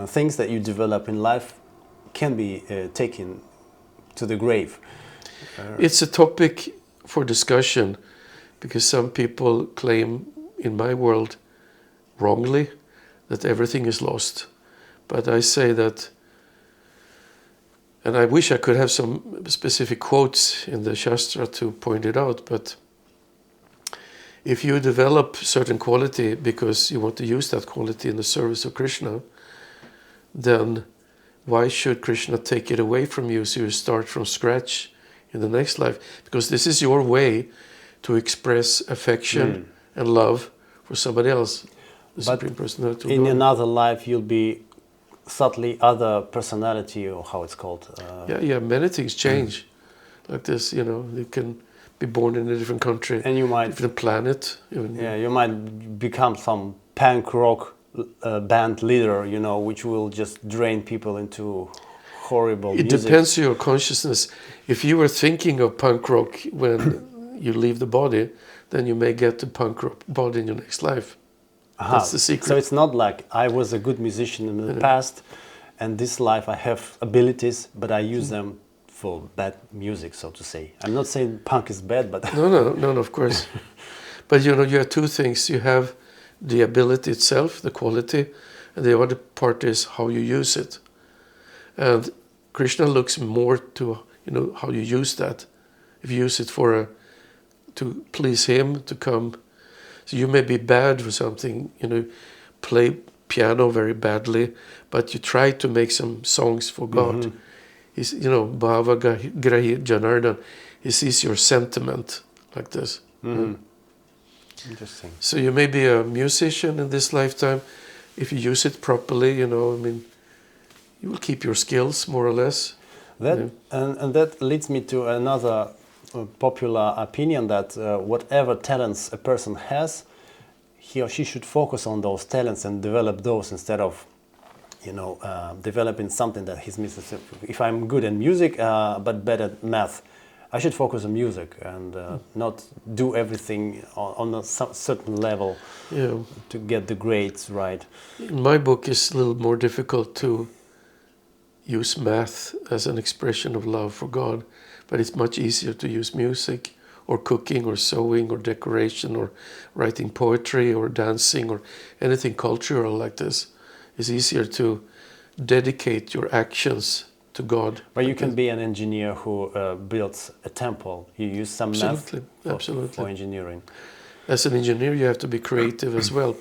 things that you develop in life can be taken to the grave. It's a topic for discussion, because some people claim in my world wrongly that everything is lost. But I say that, and I wish I could have some specific quotes in the Shastra to point it out, but if you develop certain quality because you want to use that quality in the service of Krishna, then why should Krishna take it away from you so you start from scratch in the next life? Because this is your way to express affection and love for somebody else, the Supreme Personality of in God. another life you'll be subtly other personality, or how it's called. Many things change. Like this, you can be born in a different country, and you might different planet. You might become some punk rock band leader, which will just drain people into horrible It music. depends on your consciousness. If you were thinking of punk rock when you leave the body, then you may get the punk rock body in your next life. That's the secret. So it's not like I was a good musician in the past, and this life I have abilities, but I use them for bad music, so to say. I'm not saying punk is bad, but No, of course. But you have two things. You have the ability itself, the quality, and the other part is how you use it. And Krishna looks more to how you use that. If you use it to please him, to come. So you may be bad for something, play piano very badly, but you try to make some songs for God. He's, Bhava Grahi Janardan. He sees your sentiment like this. Interesting. So you may be a musician in this lifetime. If you use it properly, you will keep your skills more or less. And that leads me to another popular opinion that whatever talents a person has, he or she should focus on those talents and develop those instead of developing something that he's missing. If I'm good in music but bad at math, I should focus on music and not do everything on a certain level to get the grades right. In my book, it's a little more difficult to use math as an expression of love for God, but it's much easier to use music or cooking or sewing or decoration or writing poetry or dancing or anything cultural like this. It's easier to dedicate your actions to God. But you can be an engineer who builds a temple. You use some math for engineering. As an engineer, you have to be creative as well.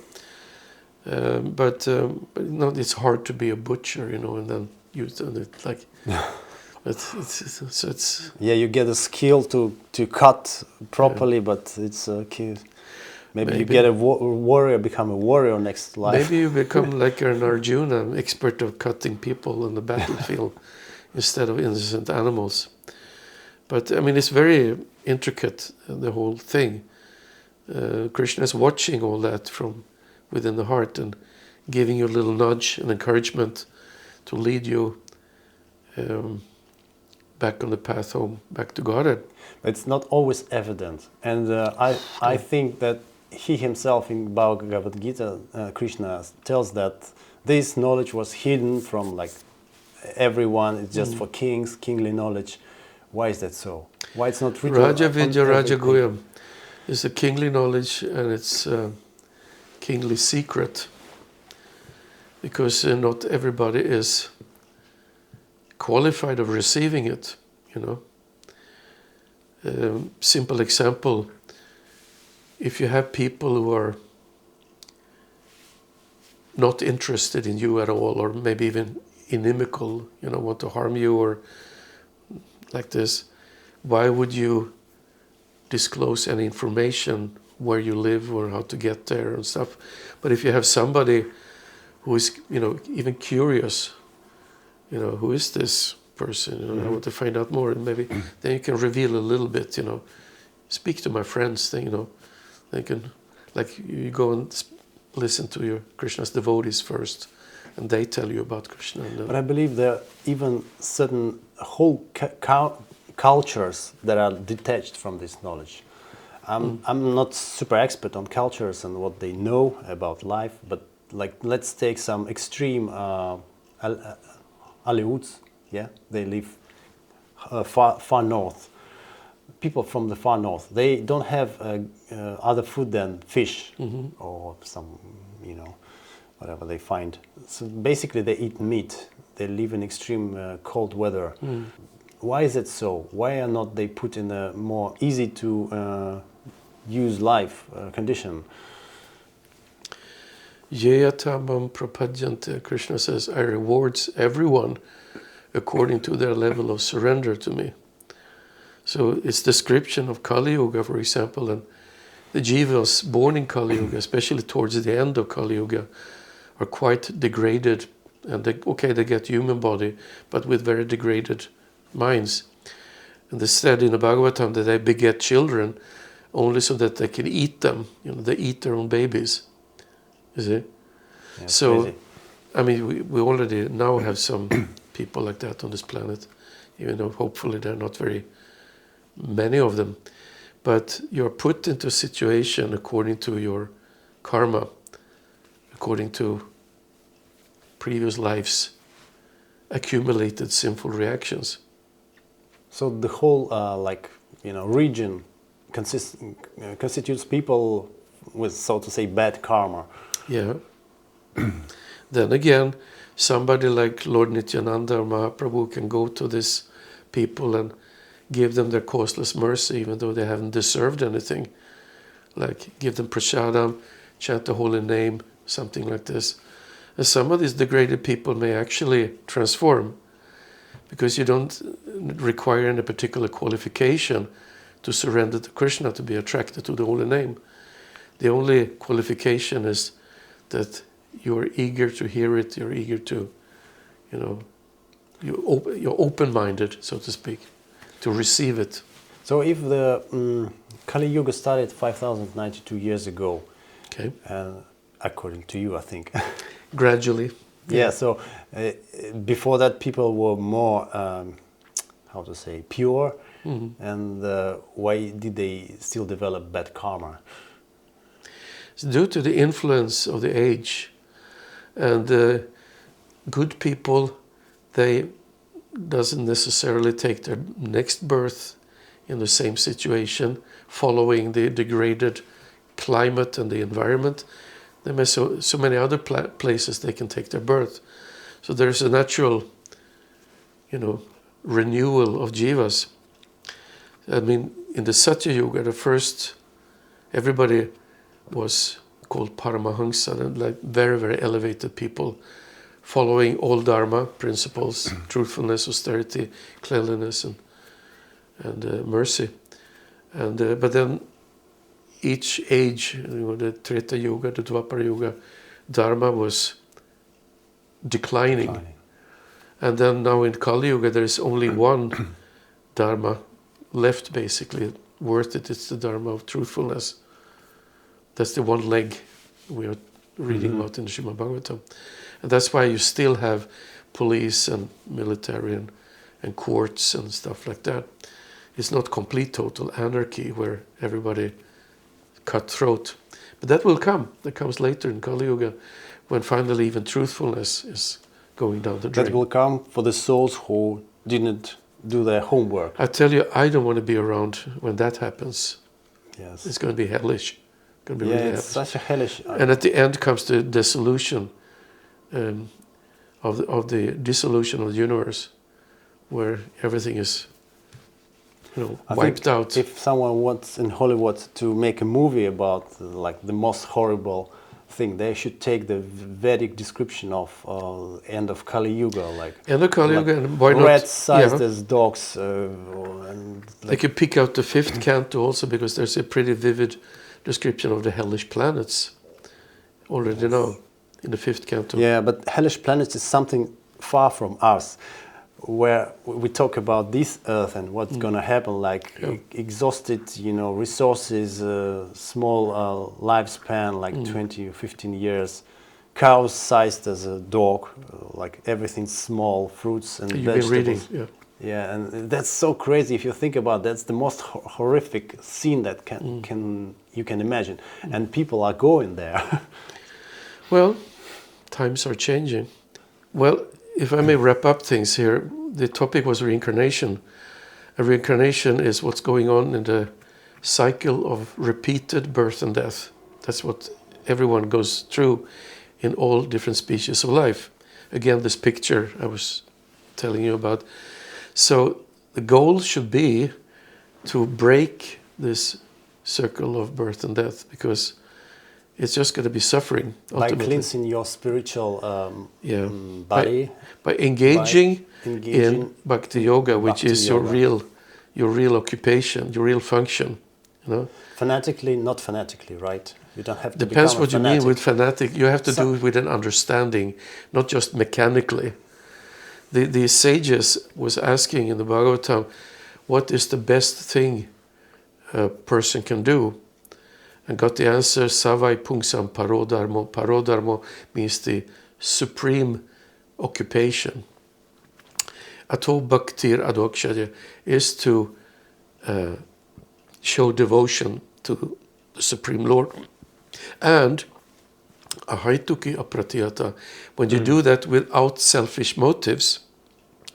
But it's hard to be a butcher, and then use it like. It's you get a skill to cut properly, but it's a key. Maybe you get a warrior, become a warrior next life. Maybe you become like an Arjuna, expert of cutting people on the battlefield instead of innocent animals. But it's very intricate, the whole thing. Krishna is watching all that from within the heart and giving you a little nudge and encouragement to lead you back on the path home, back to Godhead. It's not always evident. And I think that he himself in Bhagavad Gita, Krishna tells that this knowledge was hidden from everyone. It's just for kings, kingly knowledge. Why is that so? Why it's not written? Raja Vidya Raja Guhyam is a kingly knowledge, and it's a kingly secret, because not everybody is qualified of receiving it. Simple example: if you have people who are not interested in you at all, or maybe even inimical, want to harm you or like this, why would you disclose any information where you live or how to get there and stuff? But if you have somebody who is, even curious, who is this person? I want to find out more, and maybe then you can reveal a little bit. Speak to my friends. They can, you go and listen to your Krishna's devotees first, and they tell you about Krishna. But I believe there are even certain whole cultures that are detached from this knowledge. I'm not super expert on cultures and what they know about life, but let's take some extreme Aleuts. They live far north. People from the far north, they don't have other food than fish or some, whatever they find. So basically they eat meat. They live in extreme cold weather. Why is it so? Why are not they put in a more easy to use life condition? Yeyatamam prapadyante, Krishna says, I rewards everyone according to their level of surrender to me. So it's description of Kali Yuga, for example, and the Jivas born in Kali Yuga, especially towards the end of Kali Yuga, are quite degraded, and they get human body, but with very degraded minds. And they said in the Bhagavatam that they beget children only so that they can eat them. They eat their own babies. You see? Yeah, So, crazy. we already now have some people like that on this planet, even though hopefully there are not very many of them. But you're put into a situation according to your karma, according to previous lives' accumulated sinful reactions. So the whole region constitutes people with, so to say, bad karma. Yeah. Then again, somebody like Lord Nityananda or Mahaprabhu can go to these people and give them their causeless mercy, even though they haven't deserved anything. Like give them prasadam, chant the holy name, something like this. And some of these degraded people may actually transform, because you don't require any particular qualification to surrender to Krishna to be attracted to the holy name. The only qualification is that you're eager to hear it, you're eager to, you're open-minded, so to speak, to receive it. So if the Kali Yuga started 5,092 years ago, okay, according to you, I think. Gradually. Yeah, so before that people were more, pure, and why did they still develop bad karma? It's due to the influence of the age. And good people, they doesn't necessarily take their next birth in the same situation, following the degraded climate and the environment. There are so many other places they can take their birth. So there's a natural, renewal of Jivas. I mean, in the Satya Yuga, the first, everybody was called Paramahansa, and like very, very elevated people, following all Dharma principles, truthfulness, austerity, cleanliness, and mercy. And but then each age, the Treta Yuga, the Dvapara Yuga, Dharma was declining. And then now in Kali Yuga, there is only one Dharma left, basically, worth it. It's the Dharma of truthfulness. That's the one leg we are reading about in the Srimad Bhagavatam. And that's why you still have police and military and courts and stuff like that. It's not complete total anarchy where everybody cut throat. But that will come. That comes later in Kali Yuga, when finally even truthfulness is going down the drain. That will come for the souls who didn't do their homework. I tell you, I don't want to be around when that happens. Yes. It's going to be hellish. Going to be really it's hellish. such a hellish... And at the end comes the dissolution of the dissolution of the universe, where everything is wiped out. If someone wants in Hollywood to make a movie about the most horrible thing, they should take the Vedic description of end of Kali Yuga, end of Kali Yuga, and why not? Rat-sized as dogs. They could pick out the 5th canto also, because there's a pretty vivid description of the hellish planets already now in the 5th canto. Yeah, but hellish planets is something far from us, where we talk about this earth and what's gonna happen, exhausted, resources, small lifespan, 20 or 15 years, cows sized as a dog, everything small, fruits and vegetables. You've been reading, yeah, and that's so crazy if you think about it. That's the most horrific scene that you can imagine, and people are going there. Well, times are changing. Well, if I may wrap up things here, the topic was reincarnation. A reincarnation is what's going on in the cycle of repeated birth and death. That's what everyone goes through in all different species of life. Again, this picture I was telling you about. So the goal should be to break this circle of birth and death, because it's just going to be suffering ultimately. By cleansing your spiritual body. By engaging in Bhakti Yoga, which is your real occupation, your real function. Fanatically, not fanatically, right? You don't have to Depends become what you mean with fanatic. You have to do it with an understanding, not just mechanically. The sages was asking in the Bhagavatam, what is the best thing a person can do? And got the answer, Savai Pungsam Parodharmo. Parodharmo means the supreme occupation. Ato bhaktir adokshaya is to show devotion to the Supreme Lord. And ahaituki apratiyata, when you do that without selfish motives,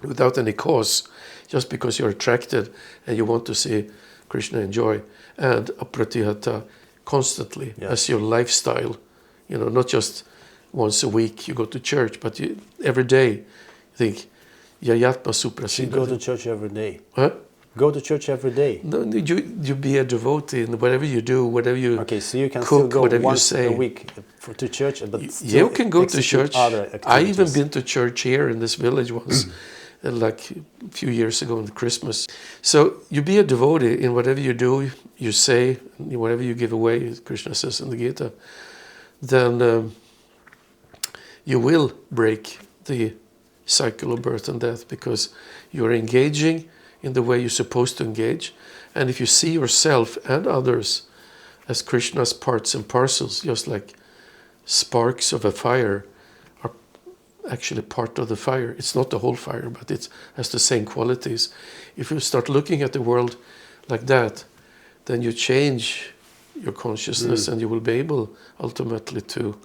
without any cause, just because you're attracted and you want to see Krishna enjoy, and apratihata, constantly, as your lifestyle, not just once a week you go to church, but every day you think, yayatma suprasida. You go to church every day. Huh? Go to church every day. No, you be a devotee in whatever you do, whatever you Okay, so you can cook, still go once a week to church, but still you can go to execute church. other activities. I even been to church here in this village once, like a few years ago on Christmas. So you be a devotee in whatever you do, you say, whatever you give away, as Krishna says in the Gita, then you will break the cycle of birth and death, because you're engaging in the way you're supposed to engage. And if you see yourself and others as Krishna's parts and parcels, just like sparks of a fire are actually part of the fire. It's not the whole fire, but it has the same qualities. If you start looking at the world like that, then you change your consciousness and you will be able ultimately to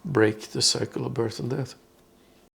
break the cycle of birth and death.